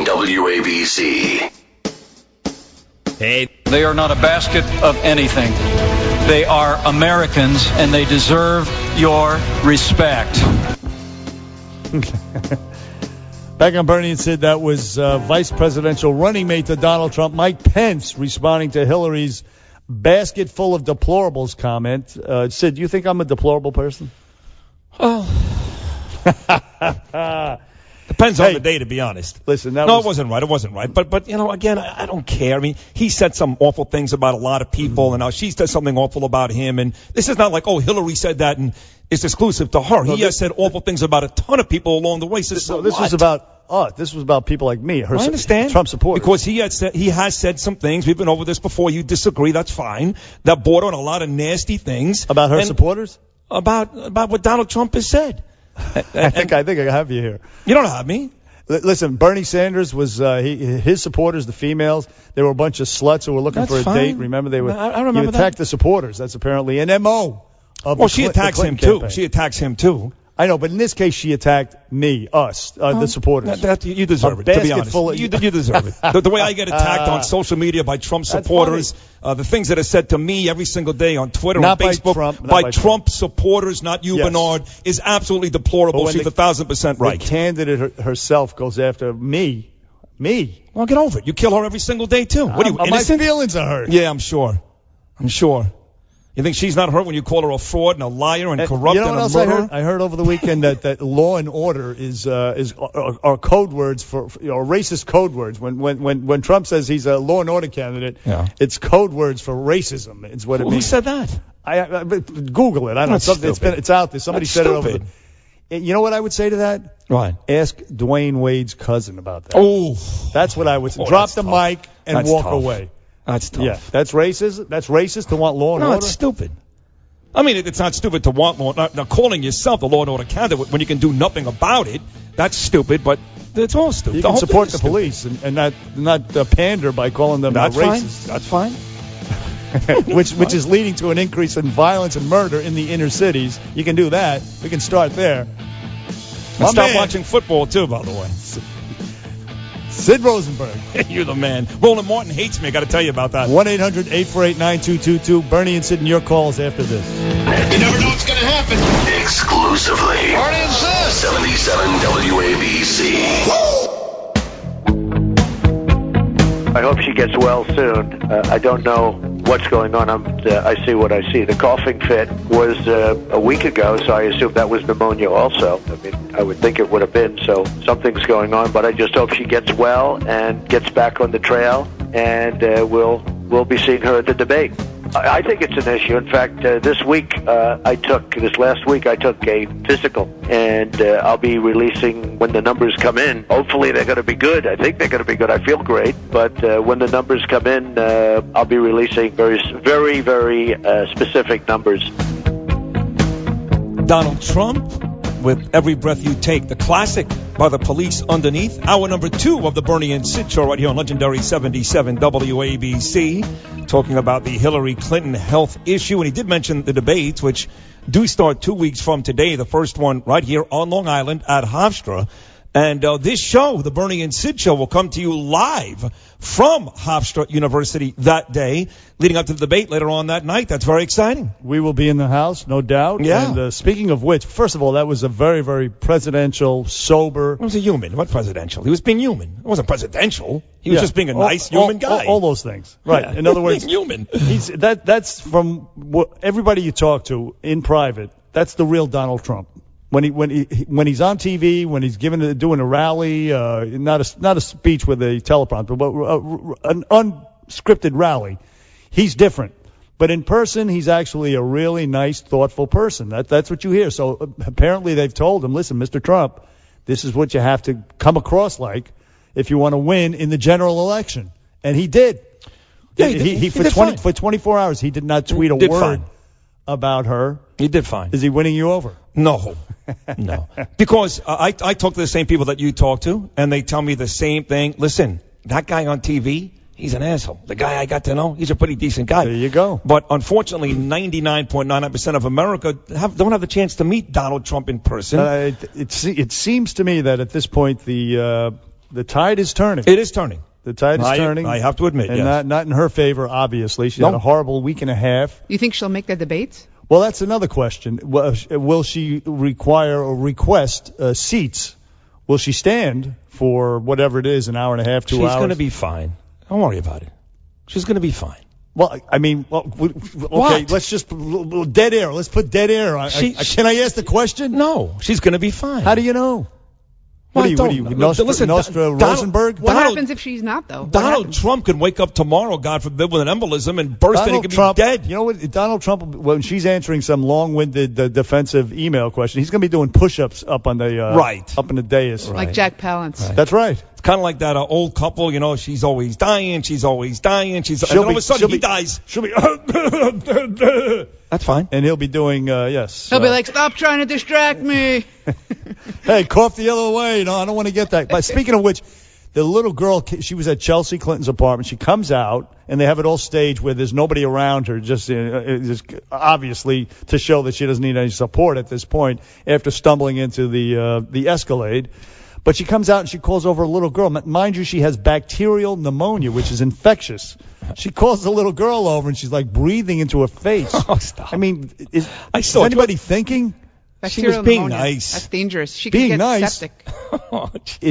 WABC. Hey. They are not a basket of anything. They are Americans, and they deserve your respect. Back on Bernie and Sid, that was vice presidential running mate to Donald Trump, Mike Pence, responding to Hillary's basket full of deplorables comment. Sid, do you think I'm a deplorable person? Oh. Depends on the day, to be honest. Listen, it wasn't right. It wasn't right. But again, I don't care. I mean, he said some awful things about a lot of people, and now she said something awful about him. And this is not like, Hillary said that and it's exclusive to her. He has said awful things about a ton of people along the way. This was about people like me. I understand. Trump supporters. Because he has said some things. We've been over this before. You disagree. That's fine. That border on a lot of nasty things. About her supporters? About what Donald Trump has said. I think I have you here. You don't have me. Listen, Bernie Sanders was his supporters, the females. They were a bunch of sluts who were looking for a date. Remember, they were. I remember he attacked the supporters. That's apparently an MO. She attacks him too. She attacks him too. I know, but in this case, she attacked us, the supporters. You deserve it, to be honest. You deserve it. The way I get attacked on social media by Trump supporters, the things that are said to me every single day on Twitter and Facebook by Trump supporters, not you, Bernard, is absolutely deplorable. She's 1,000% right. The candidate herself goes after me. Well, get over it. You kill her every single day, too. What are you, innocent? My feelings are hurt. Yeah, I'm sure. You think she's not hurt when you call her a fraud and a liar and corrupt and a murderer? I heard over the weekend that law and order are code words for racist code words. When Trump says he's a law and order candidate, it's code words for racism. It's what it means. Who said that? Google it. I don't know. It's out there. Somebody said it over. You know what I would say to that? Right. Ask Dwayne Wade's cousin about that. Oh, that's what I would say. Drop the mic and walk away. That's tough. Yeah, that's racist. That's racist to want law and order. No, it's stupid. I mean, it's not stupid to want law. Now, calling yourself a law and order candidate when you can do nothing about it, that's stupid. But it's all stupid. You can support the police and not pander by calling them racist. That's fine. which is leading to an increase in violence and murder in the inner cities. You can do that. We can start there. And stop watching football too, by the way. Sid Rosenberg. You're the man. Roland Martin hates me. I got to tell you about that. 1-800-848-9222. Bernie and Sid and your calls after this. You never know what's going to happen. Exclusively. Bernie and Sid. 77 WABC. I hope she gets well soon. I don't know what's going on. I see what I see. The coughing fit was a week ago, so I assume that was pneumonia also. I mean, I would think it would have been, so something's going on, but I just hope she gets well and gets back on the trail, and we'll be seeing her at the debate. I think it's an issue. In fact, this last week, I took a physical, and I'll be releasing when the numbers come in. Hopefully they're going to be good. I think they're going to be good. I feel great. But when the numbers come in, I'll be releasing very, very, very specific numbers. Donald Trump, with Every Breath You Take, the classic by the Police Underneath. Hour number 2 of the Bernie and Sid show right here on legendary 77 WABC, talking about the Hillary Clinton health issue. And he did mention the debates, which do start 2 weeks from today. The first one right here on Long Island at Hofstra. And this show, the Bernie and Sid Show, will come to you live from Hofstra University that day, leading up to the debate later on that night. That's very exciting. We will be in the house, no doubt. Yeah. And speaking of which, first of all, that was a very, very presidential, sober. It was a human. What presidential? He was being human. It wasn't presidential. He was just being a nice human guy. All those things. Right. Yeah. In other words, being human. That's from everybody you talk to in private. That's the real Donald Trump. When he's on TV, when he's doing a rally, not a speech with a teleprompter, but an unscripted rally, he's different. But in person, he's actually a really nice, thoughtful person. That's what you hear. So apparently they've told him, listen, Mr. Trump, this is what you have to come across like if you want to win in the general election. And he did. Yeah, he did fine. For 24 hours, he did not tweet a word fine. About her. He did fine. Is he winning you over? No. No. Because I talk to the same people that you talk to, and they tell me the same thing. Listen, that guy on TV, he's an asshole. The guy I got to know, he's a pretty decent guy. There you go. But unfortunately, 99.99% of America don't have the chance to meet Donald Trump in person. It seems to me that at this point the tide is turning. It is turning. The tide is turning. I have to admit, and yes. not in her favor, obviously. She had a horrible week and a half. You think she'll make the debates? Well, that's another question. Will she require or request seats? Will she stand for whatever it is, an hour and a half, 2 hours? She's going to be fine. Don't worry about it. She's going to be fine. Well, I mean, okay, let's just dead air. Let's put dead air on. Can I ask the question? No, she's going to be fine. How do you know? What are you, Nostra Rosenberg? What happens if she's not, though? Donald Trump could wake up tomorrow, God forbid, with an embolism and burst in and he could be dead. You know what? Donald Trump, when she's answering some long-winded defensive email question, he's going to be doing push-ups up on the up in the dais. Like Jack Palance. Right. That's right. It's kind of like that old couple, you know, she's always dying, and all of a sudden he dies. She'll be That's fine. And he'll be doing, yes. He'll be like, stop trying to distract me. Hey, cough the other way. No, I don't want to get that. But speaking of which, the little girl, she was at Chelsea Clinton's apartment. She comes out, and they have it all staged where there's nobody around her, just obviously to show that she doesn't need any support at this point after stumbling into the Escalade. But she comes out and she calls over a little girl. Mind you, she has bacterial pneumonia, which is infectious. She calls the little girl over and she's like breathing into her face. Oh, stop. I mean, is anybody thinking? She was being nice. That's dangerous. She could get septic.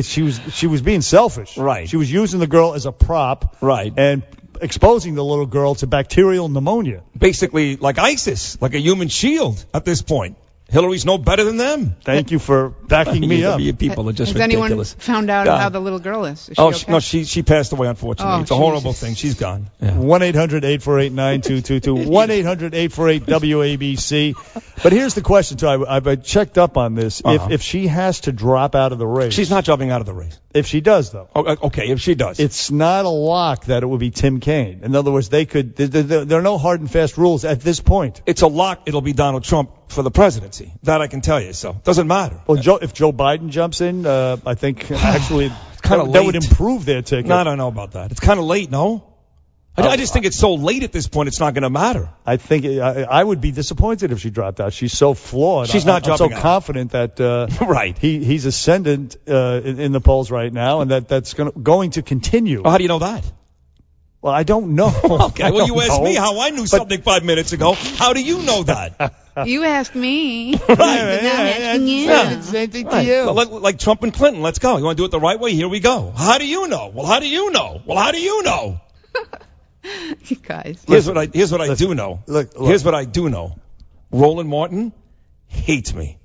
She was being selfish. Right. She was using the girl as a prop. Right. And exposing the little girl to bacterial pneumonia. Basically like ISIS, like a human shield at this point. Hillary's no better than them. Thank you for backing me up. You people are just Has ridiculous. Anyone found out how the little girl is? Is she okay? No, she passed away, unfortunately. It's a horrible thing. She's gone. 1-800-848-9222. 1-800-848-WABC. But here's the question, too. I've checked up on this. If she has to drop out of the race. She's not dropping out of the race. If she does, though. Okay, if she does. It's not a lock that it would be Tim Kaine. In other words, there are no hard and fast rules at this point. It's a lock. It'll be Donald Trump for the presidency. That I can tell you. So it doesn't matter. Well, if Joe Biden jumps in, I think actually that would improve their ticket. No, I don't know about that. It's kind of late, no? I just think it's so late at this point, it's not going to matter. I think I would be disappointed if she dropped out. She's so flawed. She's not dropping out. I'm so confident that right. He's ascendant in the polls right now, and that's going to continue. Well, how do you know that? Well, I don't know. Okay, well, you asked me how I knew something 5 minutes ago. How do you know that? You asked me. Right. Same thing to you. Like Trump and Clinton. Let's go. You want to do it the right way? Here we go. How do you know? Well, how do you know? Well, how do you know? You guys. Here's what I do know. Look. Here's what I do know. Roland Martin hates me.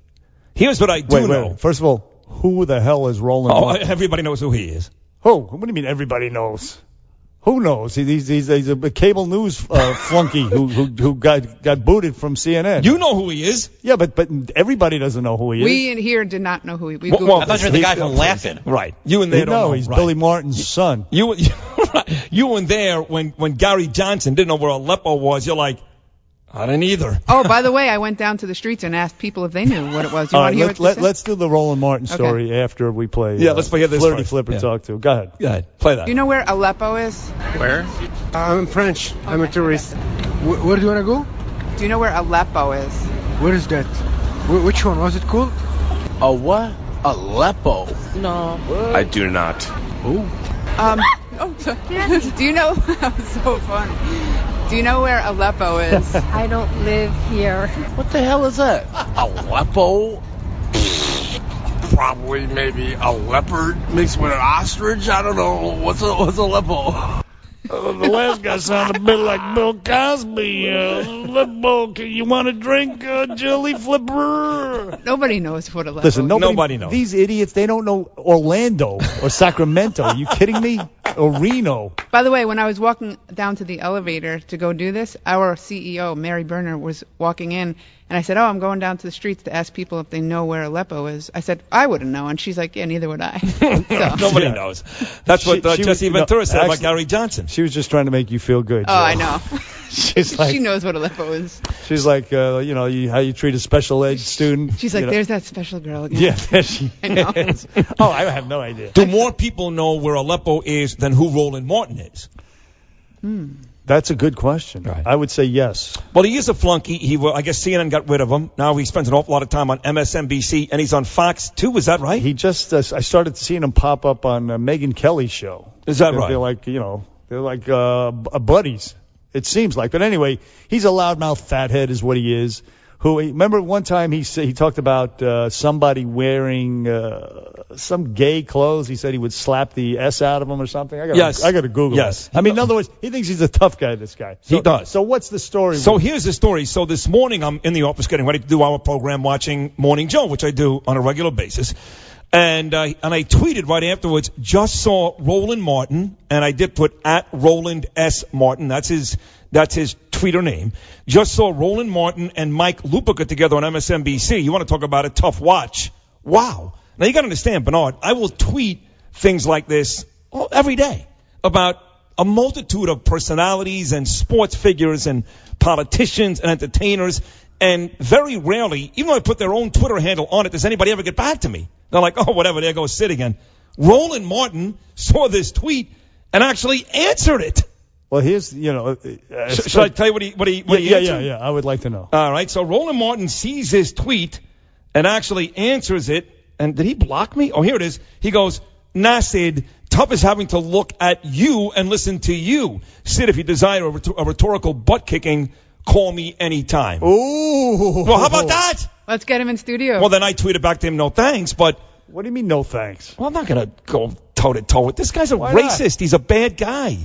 Here's what I do know. First of all, who the hell is Roland Martin? Everybody knows who he is. Who? What do you mean everybody knows? Who knows? He's a cable news flunky who got booted from CNN. You know who he is. Yeah, but everybody doesn't know who he is. We in here did not know who he is. I thought you were the guy from Laughing. Right. You and there don't know. He's Billy Martin's son. You and there, when Gary Johnson didn't know where Aleppo was, you're like, I didn't either. Oh, by the way, I went down to the streets and asked people if they knew what it was. You want to hear what let's do the Roland Martin story after we play. Yeah, let's play this Flirty Flipper Talk to. Go ahead. Play that. Do you know where Aleppo is? Where? I'm French. Okay. I'm a tourist. Where do you want to go? Do you know where Aleppo is? Where is that? Which one? Was it cool? A what? Aleppo? No. I do not. Ooh. Do you know? That was so fun. Do you know where Aleppo is? I don't live here. What the hell is that? Aleppo? Probably maybe a leopard mixed with an ostrich. I don't know. What's Aleppo? The last guy sounded a bit like Bill Cosby. Aleppo, you want a drink, Jelly Flipper? Nobody knows what Aleppo Listen, is. Nobody knows. These idiots, they don't know Orlando or Sacramento. Are you kidding me? Or Reno. By the way, when I was walking down to the elevator to go do this, our CEO, Mary Berner, was walking in, and I said, I'm going down to the streets to ask people if they know where Aleppo is. I said, I wouldn't know, and she's like, yeah, neither would I. Nobody knows. That's what Jesse Ventura said about Gary Johnson. She was just trying to make you feel good. Oh, I know. She's like, she knows what Aleppo is. She's like, how you treat a special ed student. She's like, there's that special girl again. Yeah, there she I know. is. Oh, I have no idea. Do more people know where Aleppo is than who Roland Martin is? That's a good question. Right. I would say yes. Well, he is a flunky. I guess CNN got rid of him. Now he spends an awful lot of time on MSNBC, and he's on Fox too. Is that right? He just, I started seeing him pop up on Megyn Kelly's show. Is that right? They're like buddies. It seems like. But anyway, he's a loudmouth fathead is what he is. Remember one time he talked about somebody wearing some gay clothes. He said he would slap the S out of him or something. I got to Google yes. it. I mean, in other words, he thinks he's a tough guy, this guy. He does. So what's the story? So here's the story. So this morning I'm in the office getting ready to do our program, watching Morning Joe, which I do on a regular basis. And I tweeted right afterwards, just saw Roland Martin, and I did put at Roland S. Martin. That's his Twitter name. Just saw Roland Martin and Mike Lupica together on MSNBC. You want to talk about a tough watch? Wow. Now you got to understand, Bernard, I will tweet things like this every day about a multitude of personalities and sports figures and politicians and entertainers. And very rarely, even though I put their own Twitter handle on it, does anybody ever get back to me? They're like, oh, whatever, there goes Sid again. Roland Martin saw this tweet and actually answered it. Well, here's, should I tell you what he answered? Yeah, I would like to know. All right, so Roland Martin sees his tweet and actually answers it. And did he block me? Oh, here it is. He goes, nah, Sid, tough is having to look at you and listen to you. Sid, if you desire a rhetorical butt-kicking, call me anytime. Ooh. Well, how about that? Let's get him in studio. Well, then I tweeted back to him, no thanks, but... What do you mean, no thanks? Well, I'm not going to go toe-to-toe with this guy's racist. Not? He's a bad guy.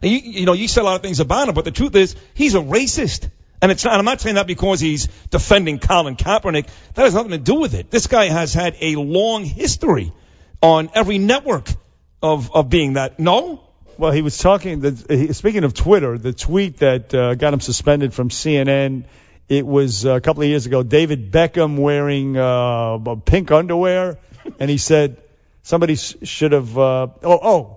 And you say a lot of things about him, but the truth is, he's a racist. And I'm not saying that because he's defending Colin Kaepernick. That has nothing to do with it. This guy has had a long history on every network of being that. No? Well, he was talking, speaking of Twitter, the tweet that got him suspended from CNN, it was a couple of years ago, David Beckham wearing pink underwear, and he said somebody should have,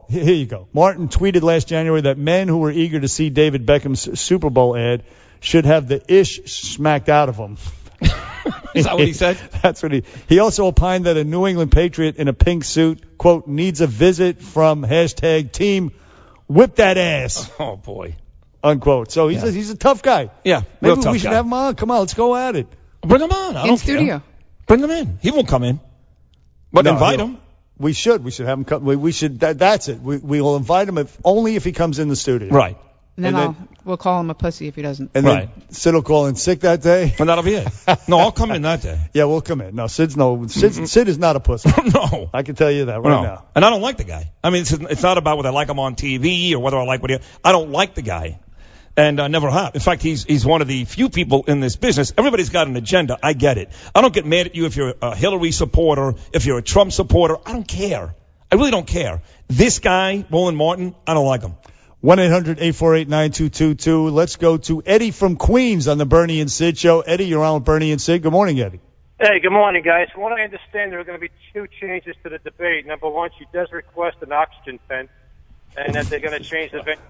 here you go. Martin tweeted last January that men who were eager to see David Beckham's Super Bowl ad should have the ish smacked out of them. Is that what he said? That's what he also opined that a New England Patriot in a pink suit, quote, needs a visit from #team whip that ass. Oh, boy. Unquote. So he's a tough guy. Yeah, maybe we should have him on. Come on, let's go at it. Bring him on. I don't studio. Care. Bring him in. He won't come in. But invite him. We should have him come. We should. That's it. We will invite him only if he comes in the studio. Right. And then we'll call him a pussy if he doesn't. And then Sid will call in sick that day. And that'll be it. No, I'll come in that day. Yeah, we'll come in. No, Sid is not a pussy. No. I can tell you that right now. And I don't like the guy. I mean, it's not about whether I like him on TV or whether I like what he... I don't like the guy. And I never have. In fact, he's one of the few people in this business. Everybody's got an agenda. I get it. I don't get mad at you if you're a Hillary supporter, if you're a Trump supporter. I don't care. I really don't care. This guy, Roland Martin, I don't like him. 1-800-848-9222. Let's go to Eddie from Queens on the Bernie and Sid show. Eddie, you're on with Bernie and Sid. Good morning, Eddie. Hey, good morning, guys. From what I understand, there are going to be two changes to the debate. Number one, she does request an oxygen tent, and that they're going to change the venue.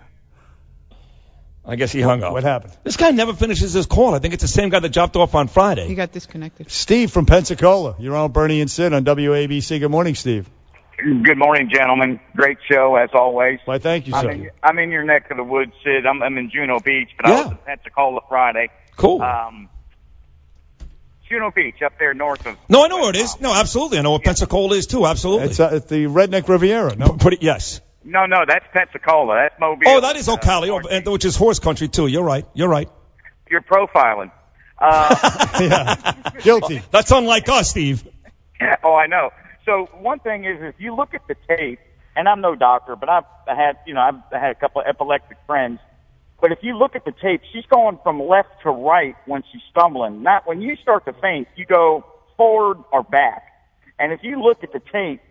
I guess he hung up. What happened? This guy never finishes his call. I think it's the same guy that dropped off on Friday. He got disconnected. Steve from Pensacola. You're on with Bernie and Sid on WABC. Good morning, Steve. Good morning, gentlemen. Great show, as always. Why, thank you, sir. I'm in your neck of the woods, Sid. I'm in Juno Beach, but I was in Pensacola Friday. Cool. Juno Beach up there north of. No, I know where it is. No, absolutely. I know where Pensacola is, too. Absolutely. It's at the Redneck Riviera, no? Yes. No, that's Pensacola. That's Mobile. Oh, that is Ocala, which is horse country, too. You're right. You're profiling. Yeah. Guilty. That's unlike us, Steve. Oh, I know. So one thing is, if you look at the tape, and I'm no doctor, but I've had a couple of epileptic friends. But if you look at the tape, she's going from left to right when she's stumbling. Not when you start to faint, you go forward or back. And if you look at the tape,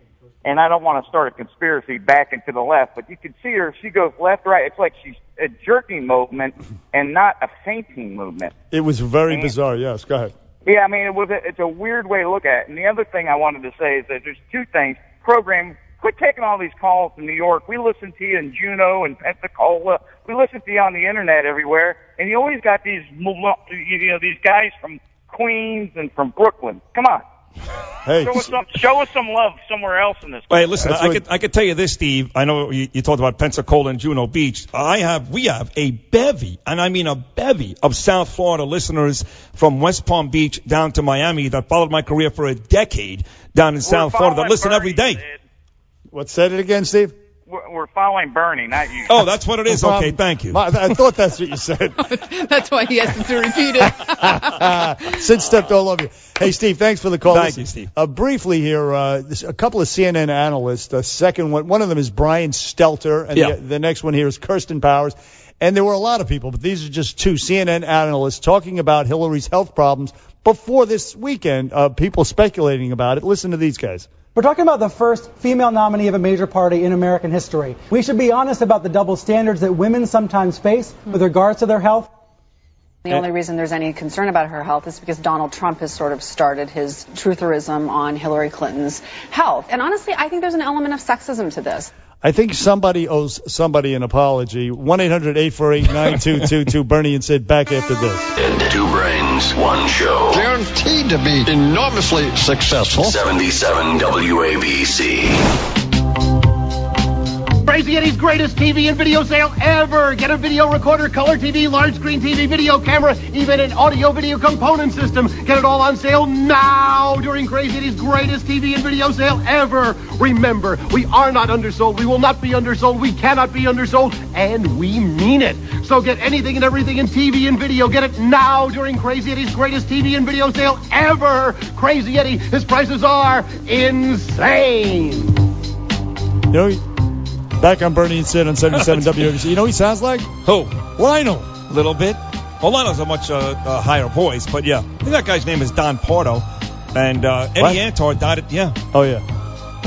and I don't want to start a conspiracy back and to the left, but you can see her. She goes left, right. It's like she's a jerking movement and not a fainting movement. It was very bizarre. Yes, go ahead. Yeah, I mean, it's a weird way to look at it. And the other thing I wanted to say is that there's two things. Program, quit taking all these calls from New York. We listen to you in Juneau and Pensacola. We listen to you on the internet everywhere. And you always got these, these guys from Queens and from Brooklyn. Come on. Hey, show us some love somewhere else in this. Hey, listen, I could tell you this, Steve. I know you talked about Pensacola and Juneau Beach. We have a bevy, and I mean a bevy, of South Florida listeners from West Palm Beach down to Miami that followed my career for a decade down in South Florida that listen every day. What, said it again, Steve? We're following Bernie, not you. Oh, that's what it is. Okay, thank you. I thought that's what you said. That's why he has to repeat it. Sid stepped all over you. Hey, Steve, thanks for the call. Thank you, Steve. Briefly here, a couple of CNN analysts. The second one of them is Brian Stelter, and the next one here is Kirsten Powers. And there were a lot of people, but these are just two CNN analysts talking about Hillary's health problems before this weekend. People speculating about it. Listen to these guys. We're talking about the first female nominee of a major party in American history. We should be honest about the double standards that women sometimes face with regards to their health. The only reason there's any concern about her health is because Donald Trump has sort of started his trutherism on Hillary Clinton's health. And honestly, I think there's an element of sexism to this. I think somebody owes somebody an apology. 1-800-848-9222. Bernie and Sid back after this. Two brains, one show. Guaranteed to be enormously successful. 77 WABC. Crazy Eddie's greatest TV and video sale ever. Get a video recorder, color TV, large screen TV, video camera, even an audio video component system. Get it all on sale now during Crazy Eddie's greatest TV and video sale ever. Remember, we are not undersold. We will not be undersold. We cannot be undersold. And we mean it. So get anything and everything in TV and video. Get it now during Crazy Eddie's greatest TV and video sale ever. Crazy Eddie, his prices are insane. You know, back on Bernie and Sid on 77 WABC. You know what he sounds like? Who? Lionel. A little bit. Well, Lionel's a much higher voice, but yeah. I think that guy's name is Don Pardo. And Eddie Antar died at, at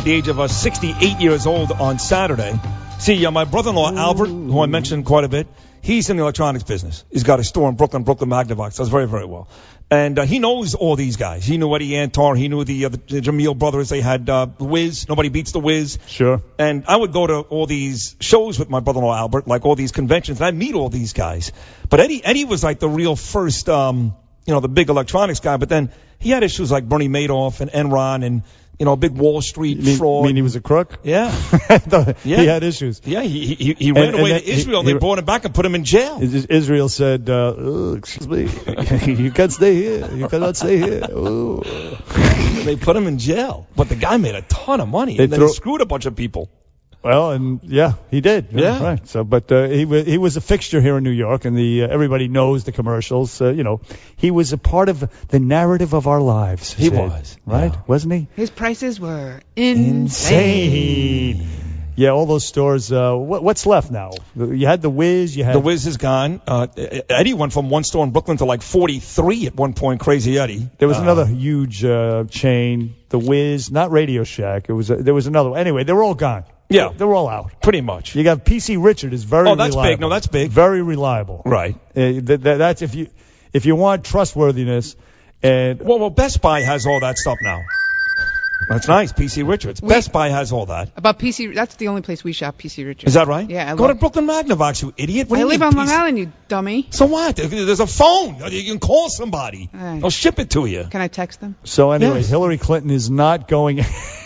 the age of 68 years old on Saturday. See, my brother-in-law, Albert, who I mentioned quite a bit, he's in the electronics business. He's got a store in Brooklyn Magnavox. Does very, very well. And he knows all these guys. He knew Eddie Antar. He knew the Jameel brothers. They had the Wiz. Nobody beats the Wiz. Sure. And I would go to all these shows with my brother-in-law Albert, like all these conventions, and I'd meet all these guys. But Eddie was like the real first, the big electronics guy. But then he had issues like Bernie Madoff and Enron and, a big Wall Street fraud. You mean he was a crook? Yeah. He had issues. Yeah, he ran away to Israel. They brought him back and put him in jail. Israel said, excuse me, you can't stay here. You cannot stay here. Ooh. They put him in jail. But the guy made a ton of money. And then he screwed a bunch of people. Well, and he did. Yeah. Right. So, but he was a fixture here in New York, and everybody knows the commercials. He was a part of the narrative of our lives. He was. Right? Yeah. Wasn't he? His prices were insane. Yeah, all those stores. What's left now? You had the Wiz. The Wiz is gone. Eddie went from one store in Brooklyn to like 43 at one point. Crazy Eddie. There was another huge chain. The Wiz, not Radio Shack. There was another one. Anyway, they were all gone. Yeah. They're all out. Pretty much. You got PC Richard is very reliable. Oh, that's big. No, that's big. Very reliable. Right. That's if you want trustworthiness. And well, Best Buy has all that stuff now. That's nice, PC Richards. Best Buy has all that. About PC, that's the only place we shop, PC Richards. Is that right? Yeah. Go to Brooklyn Magnavox, you idiot. I live on Long Island, you dummy. So what? There's a phone. You can call somebody. Right. They'll ship it to you. Can I text them? So anyway, yes. Hillary Clinton is not going.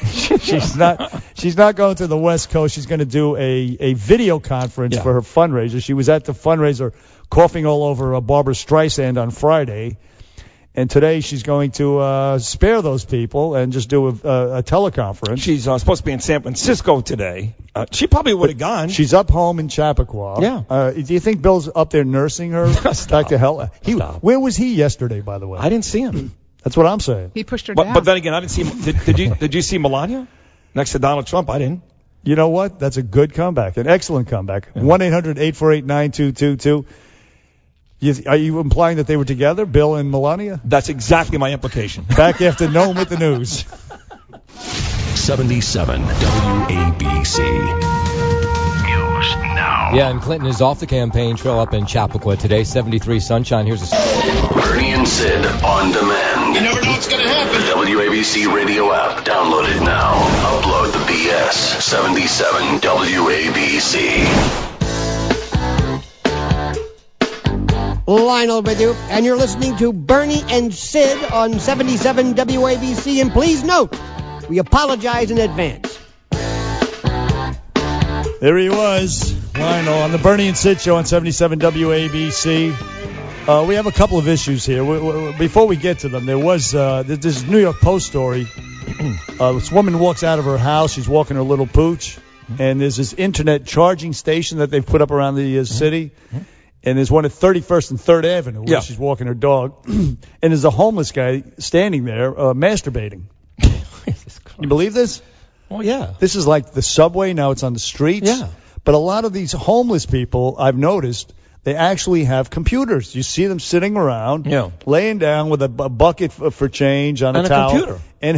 She's not going to the West Coast. She's going to do a video conference for her fundraiser. She was at the fundraiser coughing all over Barbara Streisand on Friday. And today she's going to spare those people and just do a teleconference. She's supposed to be in San Francisco today. She probably would have gone. She's up home in Chappaqua. Yeah. Do you think Bill's up there nursing her back to hell? Where was he yesterday, by the way? I didn't see him. That's what I'm saying. He pushed her down. But then again, I didn't see him. Did you see Melania next to Donald Trump? I didn't. You know what? That's a good comeback, an excellent comeback. 1-800-848-9222. Are you implying that they were together, Bill and Melania? That's exactly my implication. Back after Nome with the news. 77 WABC. News now. Yeah, and Clinton is off the campaign trail up in Chappaqua today. 73 sunshine. Here's a... Bernie and Sid on demand. You never know what's going to happen. The WABC radio app. Download it now. Upload the BS. 77 WABC. Lionel Badu, and you're listening to Bernie and Sid on 77 WABC. And please note, we apologize in advance. There he was, Lionel, on the Bernie and Sid show on 77 WABC. We have a couple of issues here. Before we get to them, there was this New York Post story. This woman walks out of her house. She's walking her little pooch, and there's this internet charging station that they've put up around the city. And there's one at 31st and 3rd Avenue where she's walking her dog. And there's a homeless guy standing there masturbating. You believe this? Oh, yeah. This is like the subway. Now it's on the streets. Yeah. But a lot of these homeless people, I've noticed, they actually have computers. You see them sitting around, laying down with a bucket for change on a towel. And a computer. And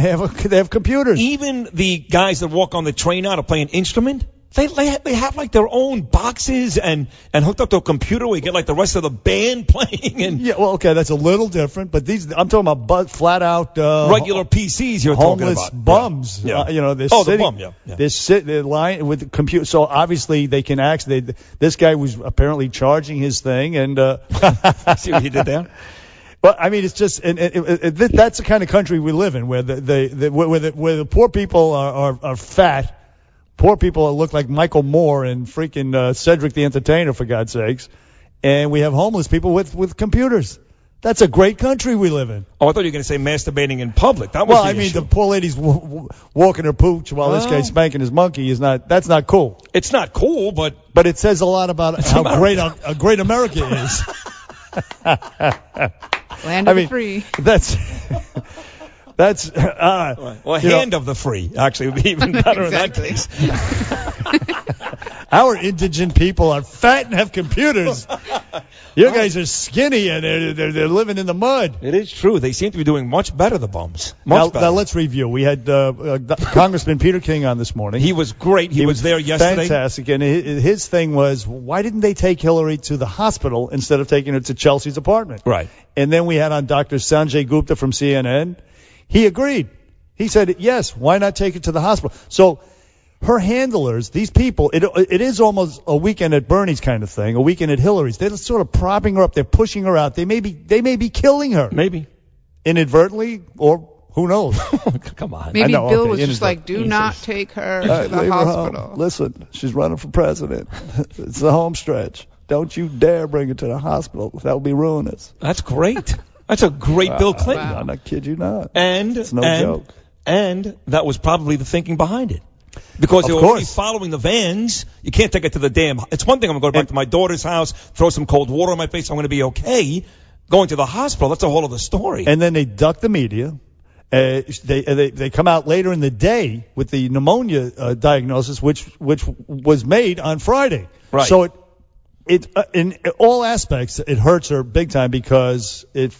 they have computers. Even the guys that walk on the train now to play an instrument, they have like their own boxes and hooked up to a computer where you get like the rest of the band playing. And yeah, well, okay, that's a little different, but I'm talking about flat out regular PCs. You're talking about homeless bums. Yeah. They're the bum. Yeah. They're lying with the computer. So obviously they can actually. This guy was apparently charging his thing, and see what he did there. But I mean, it's just that's the kind of country we live in, where the poor people are fat. Poor people look like Michael Moore and freaking Cedric the Entertainer, for God's sakes. And we have homeless people with computers. That's a great country we live in. Oh, I thought you were going to say masturbating in public. That was the issue. The poor lady's walking her pooch while this guy's spanking his monkey. That's not cool. It's not cool, but it says a lot about how great America is. Land of the free. That's hand of the free actually would be even better in that case. Our indigent people are fat and have computers. You guys are skinny and they're living in the mud. It is true. They seem to be doing much better, the bums. Now let's review. We had Congressman Peter King on this morning. He was great. He was there yesterday. Fantastic. And his thing was, why didn't they take Hillary to the hospital instead of taking her to Chelsea's apartment? Right. And then we had on Dr. Sanjay Gupta from CNN. He agreed. He said, yes, why not take her to the hospital? So her handlers, these people, it is almost a weekend at Bernie's kind of thing, a weekend at Hillary's. They're sort of propping her up. They're pushing her out. They may be killing her. Maybe. Inadvertently, or who knows? Come on. Maybe Bill was just like, do not take her to the hospital. Listen, she's running for president. It's the home stretch. Don't you dare bring her to the hospital. That will be ruinous. That's great. That's a great Bill Clinton. I'm not kid you not. It's no joke. And that was probably the thinking behind it. Because they were already following the vans. You can't take it to the damn. It's one thing I'm going to go back to my daughter's house, throw some cold water on my face, I'm going to be okay. Going to the hospital, that's a whole other story. And then they duck the media. They come out later in the day with the pneumonia diagnosis, which was made on Friday. Right. So it in all aspects, it hurts her big time because it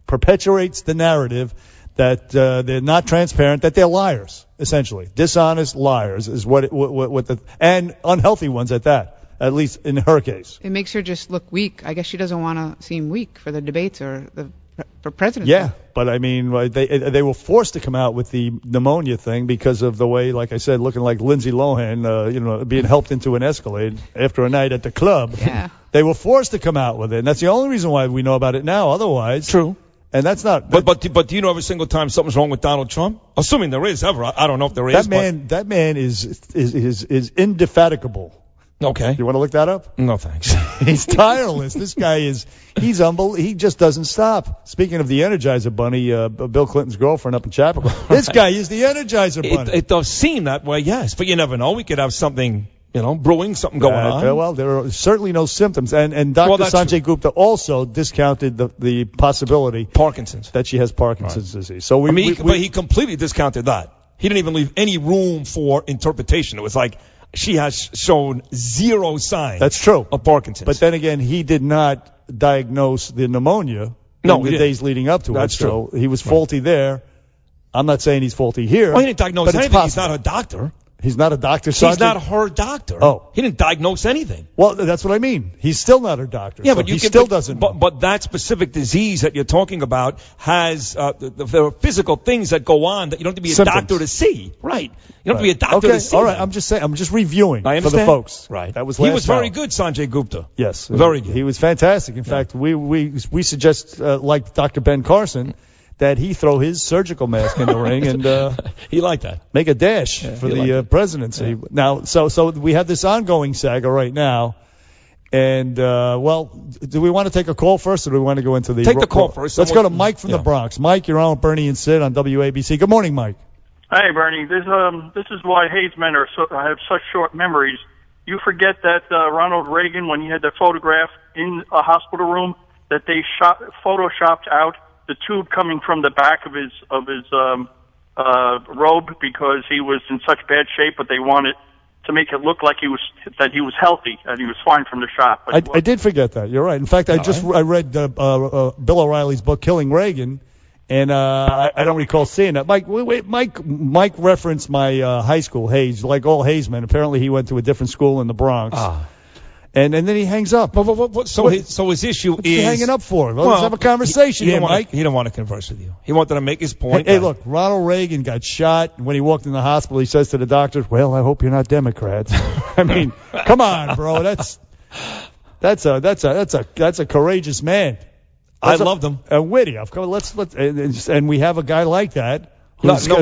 perpetuates the narrative that they're not transparent, that they're liars, essentially. Dishonest liars is what and unhealthy ones at that, at least in her case. It makes her just look weak. I guess she doesn't want to seem weak for the debates or for presidency. Yeah, but I mean, they were forced to come out with the pneumonia thing because of the way, like I said, looking like Lindsay Lohan, being helped into an Escalade after a night at the club. Yeah. They were forced to come out with it, and that's the only reason why we know about it now. Otherwise, true. And that's not. But do you know every single time something's wrong with Donald Trump? Assuming there is ever. I don't know if there is. That man is indefatigable. Okay. You want to look that up? No, thanks. He's tireless. This guy he's unbelievable. He just doesn't stop. Speaking of the Energizer Bunny, Bill Clinton's girlfriend up in Chapel, this guy is the Energizer Bunny. It does seem that way, yes, but you never know. We could have something, brewing, something going on. Well, there are certainly no symptoms. And Dr. Sanjay Gupta also discounted the possibility Parkinson's, that she has Parkinson's disease. So but he completely discounted that. He didn't even leave any room for interpretation. It was like, she has shown zero signs. That's true. Of Parkinson's. But then again, he did not diagnose the pneumonia in the days leading up to it. That's true. So he was faulty there. I'm not saying he's faulty here. Well, he didn't diagnose anything. He's not a doctor. He's not a doctor. He's not her doctor. Oh. He didn't diagnose anything. Well, that's what I mean. He's still not her doctor. Yeah, so but he still doesn't know. But that specific disease that you're talking about has there are physical things that go on that you don't have to be a doctor to see. Right. You don't have to be a doctor to see. All right. I'm just saying. I'm just reviewing for the folks. Right. That was he was very good, Sanjay Gupta. Yes. Very good. He was fantastic. In fact, we suggest, like Dr. Ben Carson, that he throw his surgical mask in the ring and he liked that. Make a dash for the presidency. Yeah. Now, so we have this ongoing saga right now, and do we want to take a call first, or do we want to go into the take the call first? Let's go to Mike from the Bronx. Mike, you're on with Bernie and Sid on WABC. Good morning, Mike. Hey, Bernie. This is why Hayes men have such short memories. You forget that Ronald Reagan, when he had the photograph in a hospital room, that they photoshopped out the tube coming from the back of his robe because he was in such bad shape, but they wanted to make it look like he was healthy and he was fine from the shot. I did forget that. You're right. In fact, I read Bill O'Reilly's book Killing Reagan, and I don't recall seeing that. Mike referenced my high school, Hayes, like all Hayes men. Apparently, he went to a different school in the Bronx. And then he hangs up. So his issue is... What are you hanging up for? Well, let's have a conversation here, Mike. He didn't want to converse with you. He wanted to make his point. Hey, look, Ronald Reagan got shot. When he walked in the hospital, he says to the doctors, well, I hope you're not Democrats. I mean, come on, bro. That's a courageous man. I loved him. Witty. Of course, and we have a guy like that. Don't do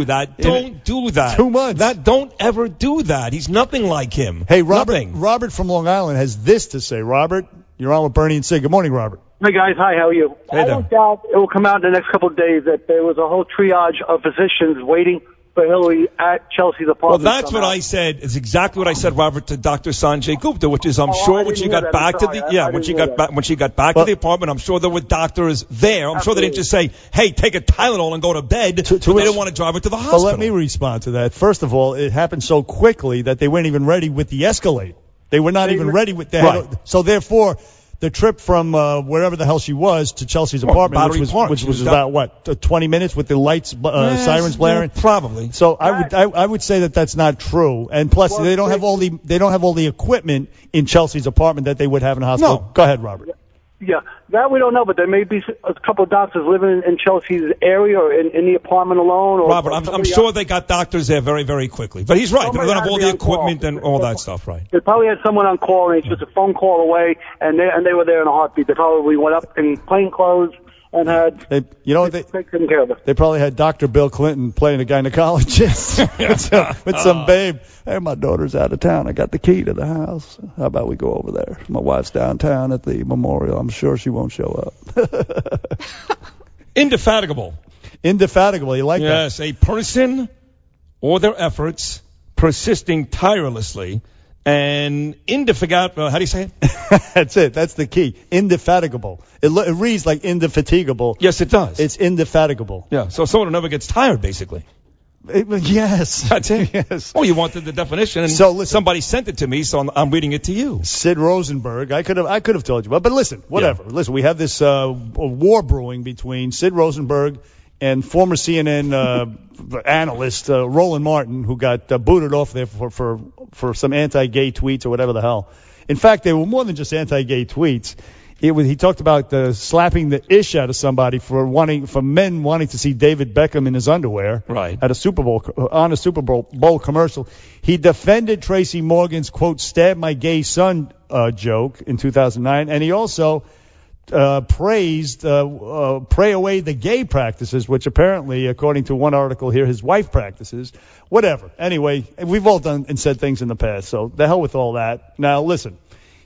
that. Don't do that. 2 months. Don't ever do that. He's nothing like him. Hey, Robert from Long Island has this to say. Robert, you're on with Bernie and Sid. Good morning, Robert. Hey, guys. Hi, how are you? Hey, I don't doubt it will come out in the next couple of days that there was a whole triage of physicians waiting for Hillary at Chelsea's apartment. Well, that's what I said. It's exactly what I said, Robert, to Dr. Sanjay Gupta, which is I'm sure when she got back to the apartment, I'm sure there were doctors there. I'm sure they didn't just say, "Hey, take a Tylenol and go to bed." They didn't want to drive her to the hospital. Well, let me respond to that. First of all, it happened so quickly that they weren't even ready with the Escalade. They were not even ready with that. Right. So therefore, the trip from wherever the hell she was to Chelsea's apartment, which was about 20 minutes with the lights, sirens blaring. Probably. So I would say that that's not true. And plus, they don't have all the equipment in Chelsea's apartment that they would have in a hospital. No. Go ahead, Robert. Yeah, that we don't know, but there may be a couple of doctors living in Chelsea's area or in the apartment alone. Or Robert, I'm sure they got doctors there very, very quickly. But he's right. They don't have all the equipment and all that stuff, right? They probably had someone on call, and it's just a phone call away, and they were there in a heartbeat. They probably went up in plain clothes and had taken care of it. They probably had Dr. Bill Clinton playing a gynecologist with some babe. Hey, my daughter's out of town. I got the key to the house. How about we go over there? My wife's downtown at the memorial. I'm sure she won't show up. Indefatigable. Indefatigable. You like that? Yes, a person or their efforts persisting tirelessly and indefatigable. How do you say it? That's it. That's the key. Indefatigable. It reads like indefatigable. Yes, it does. It's indefatigable. Yeah, so someone who never gets tired, basically. Yes. That's it. Yes. Oh, you wanted the definition, and somebody sent it to me, so I'm reading it to you. Sid Rosenberg. I could have told you, but listen, whatever. Yeah. Listen, we have this war brewing between Sid Rosenberg and former CNN analyst Roland Martin, who got booted off there for some anti-gay tweets or whatever the hell. In fact, they were more than just anti-gay tweets. He talked about slapping the ish out of somebody for men wanting to see David Beckham in his underwear at a Super Bowl commercial. He defended Tracy Morgan's quote "stab my gay son" joke in 2009, and he also praised pray away the gay practices, which apparently, according to one article here, his wife practices. Whatever. Anyway, we've all done and said things in the past, so the hell with all that. Now, listen.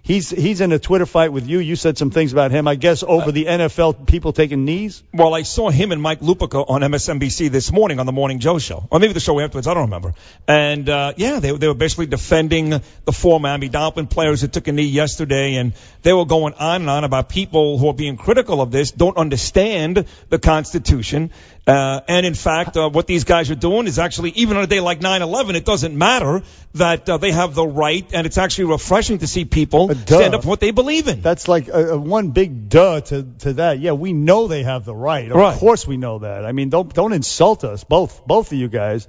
He's in a Twitter fight with you. You said some things about him, I guess, over the NFL people taking knees? Well, I saw him and Mike Lupica on MSNBC this morning on the Morning Joe show. Or maybe the show afterwards, I don't remember. And, they were basically defending the four Miami Dolphin players who took a knee yesterday, and they were going on and on about people who are being critical of this, don't understand the Constitution. And in fact, what these guys are doing is actually, even on a day like 9/11, it doesn't matter that they have the right, and it's actually refreshing to see people stand up for what they believe in. That's like one big duh to that. Yeah, we know they have the right. Of course we know that. I mean, don't insult us, both of you guys.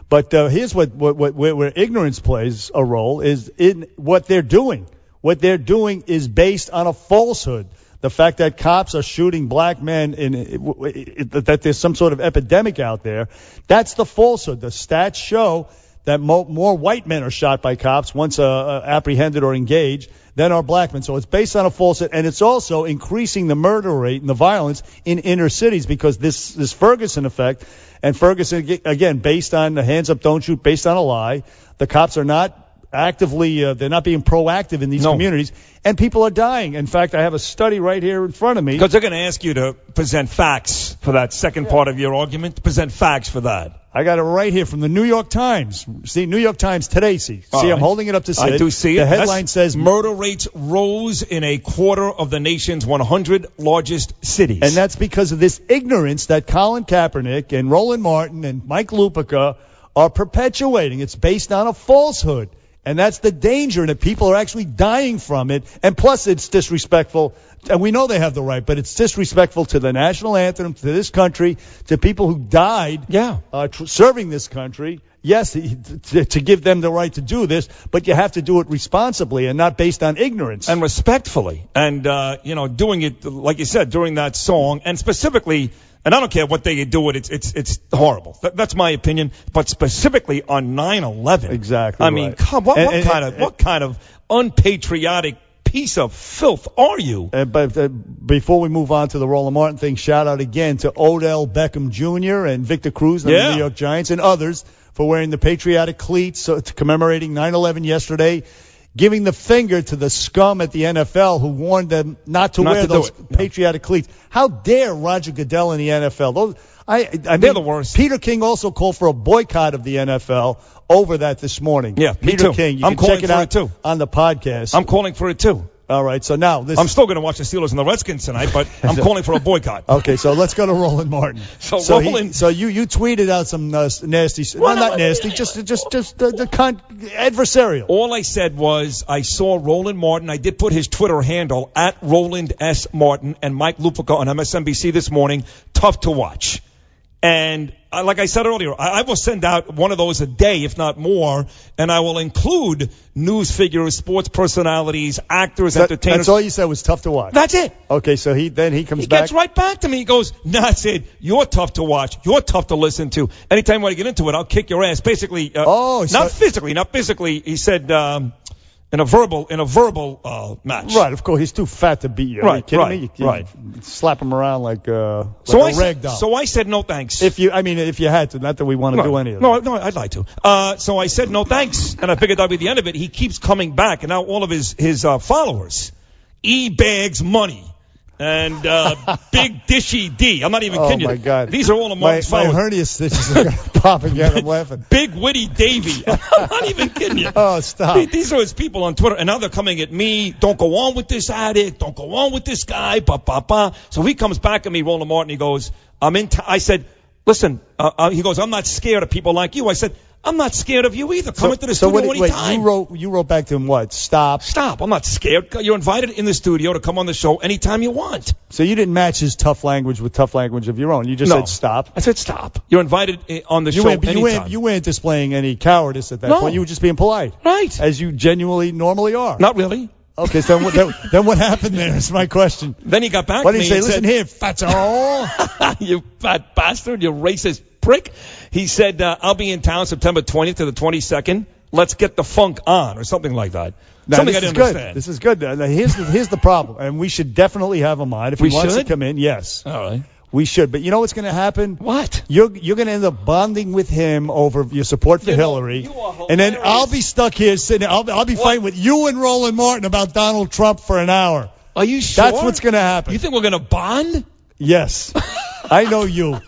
But here's where ignorance plays a role is in what they're doing. What they're doing is based on a falsehood. The fact that cops are shooting black men, that there's some sort of epidemic out there, that's the falsehood. The stats show that more white men are shot by cops once apprehended or engaged than are black men. So it's based on a falsehood, and it's also increasing the murder rate and the violence in inner cities because this Ferguson effect, and Ferguson, again, based on the hands up, don't shoot, based on a lie. The cops are not actively, they're not being proactive in these communities, and people are dying. In fact, I have a study right here in front of me. Because they're going to ask you to present facts for that second part of your argument. Present facts for that. I got it right here from the New York Times. See, New York Times today. See, I'm holding it up to Sid. I do see it. The headline says murder rates rose in a quarter of the nation's 100 largest cities. And that's because of this ignorance that Colin Kaepernick and Roland Martin and Mike Lupica are perpetuating. It's based on a falsehood. And that's the danger, and that people are actually dying from it. And plus, it's disrespectful. And we know they have the right, but it's disrespectful to the national anthem, to this country, to people who died serving this country. Yes, to give them the right to do this, but you have to do it responsibly and not based on ignorance. And respectfully. And, doing it, like you said, during that song, and specifically, and I don't care what they do it, it's horrible. That's my opinion. But specifically on 9/11. Exactly. I mean, come on, what kind of unpatriotic piece of filth are you? But before we move on to the Roland Martin thing, shout out again to Odell Beckham Jr. and Victor Cruz and the New York Giants and others for wearing the patriotic cleats, commemorating 9/11 yesterday, giving the finger to the scum at the NFL who warned them not to wear those patriotic cleats. How dare Roger Goodell in the NFL? They're the worst. Peter King also called for a boycott of the NFL over that this morning. Yeah, Peter King. You I'm can check it out too. On the podcast. I'm calling for it too. All right, so now I'm still going to watch the Steelers and the Redskins tonight, but I'm calling for a boycott. Okay, so let's go to Roland Martin. So you tweeted out some nasty, not nasty, just adversarial. All I said was I saw Roland Martin. I did put his Twitter handle at Roland S. Martin and Mike Lupica on MSNBC this morning. Tough to watch. And like I said earlier, I will send out one of those a day, if not more, and I will include news figures, sports personalities, actors, entertainers. That's all you said was tough to watch. That's it. Okay, so he comes back. He gets right back to me. He goes, nah, Sid, you're tough to watch. You're tough to listen to. Anytime you want to get into it, I'll kick your ass. Basically, not physically. He said, in a verbal match. Right, of course. He's too fat to beat you. Are you kidding me? You slap him around like a rag doll. So I said no thanks. If you had to, not that we want to do any of that. No, I'd like to. So I said no thanks, and I figured that'd be the end of it. He keeps coming back, and now all of his followers, E-Bags Money, and Big Dishy D. I'm not even kidding you. Oh, my God. These are all among his followers. My hernia stitches are popping again. I'm laughing. Big Witty Davy. I'm not even kidding you. Oh, stop. These are his people on Twitter, and now they're coming at me. Don't go on with this addict. Don't go on with this guy. So he comes back at me, Roland Martin. He goes, I said, listen, he goes, I'm not scared of people like you. I said, I'm not scared of you either. Come into the studio anytime. You wrote back to him what? Stop. I'm not scared. You're invited in the studio to come on the show anytime you want. So you didn't match his tough language with tough language of your own. You just said stop. I said stop. You're invited on the show anytime. You weren't displaying any cowardice at that point. You were just being polite. Right. As you genuinely normally are. Not really. Okay, so then what happened there is my question. Then he got back to me. What did he say? Listen here, fatso. You fat bastard, you racist prick. He said, I'll be in town September 20th to the 22nd. let's get the funk on or something like that. Now, something this I is didn't good. understand. This is good. Now, here's the problem, and we should definitely have him on if he wants to come in. Yes. All right. We should, but you know what's going to happen? What? You're going to end up bonding with him over your support for Hillary, and then I'll be stuck here sitting. I'll be fighting with you and Roland Martin about Donald Trump for an hour. Are you sure? That's what's going to happen. You think we're going to bond? Yes, I know you.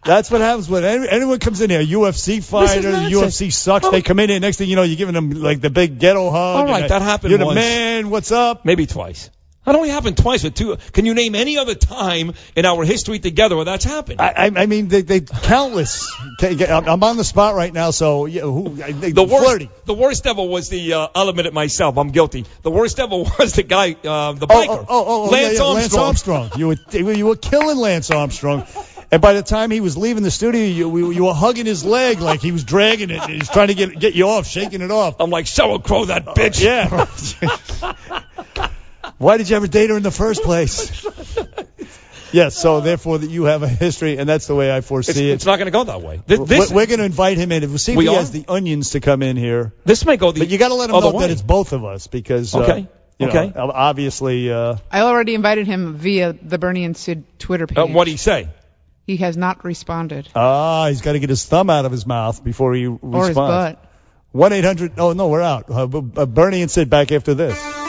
That's what happens when anyone comes in here. UFC fighter, UFC sucks. They come in here. Next thing you know, you're giving them like the big ghetto hug. All right, that happened You're once. the man. What's up? Maybe twice. That only happened twice with two. Can you name any other time in our history together where that's happened? I mean, they countless. I'm on the spot right now, so flirty. The worst ever was I'll admit it myself. I'm guilty. The worst ever was the guy, the biker. Lance Armstrong. Lance Armstrong. You were killing Lance Armstrong. And by the time he was leaving the studio, you were hugging his leg like he was dragging it. He was trying to get you off, shaking it off. I'm like, Sheryl Crow, that bitch. Yeah. Why did you ever date her in the first place? Yes, so therefore that you have a history, and that's the way I foresee it. It's not going to go that way. We're going to invite him in. We'll see if he has the onions to come in here. This may go the But you got to let him other know way. that it's both of us because, okay. You know, obviously. I already invited him via the Bernie and Sid Twitter page. What'd he say? He has not responded. He's got to get his thumb out of his mouth before he responds. Or his butt. 1-800. Oh, no, we're out. Bernie and Sid back after this.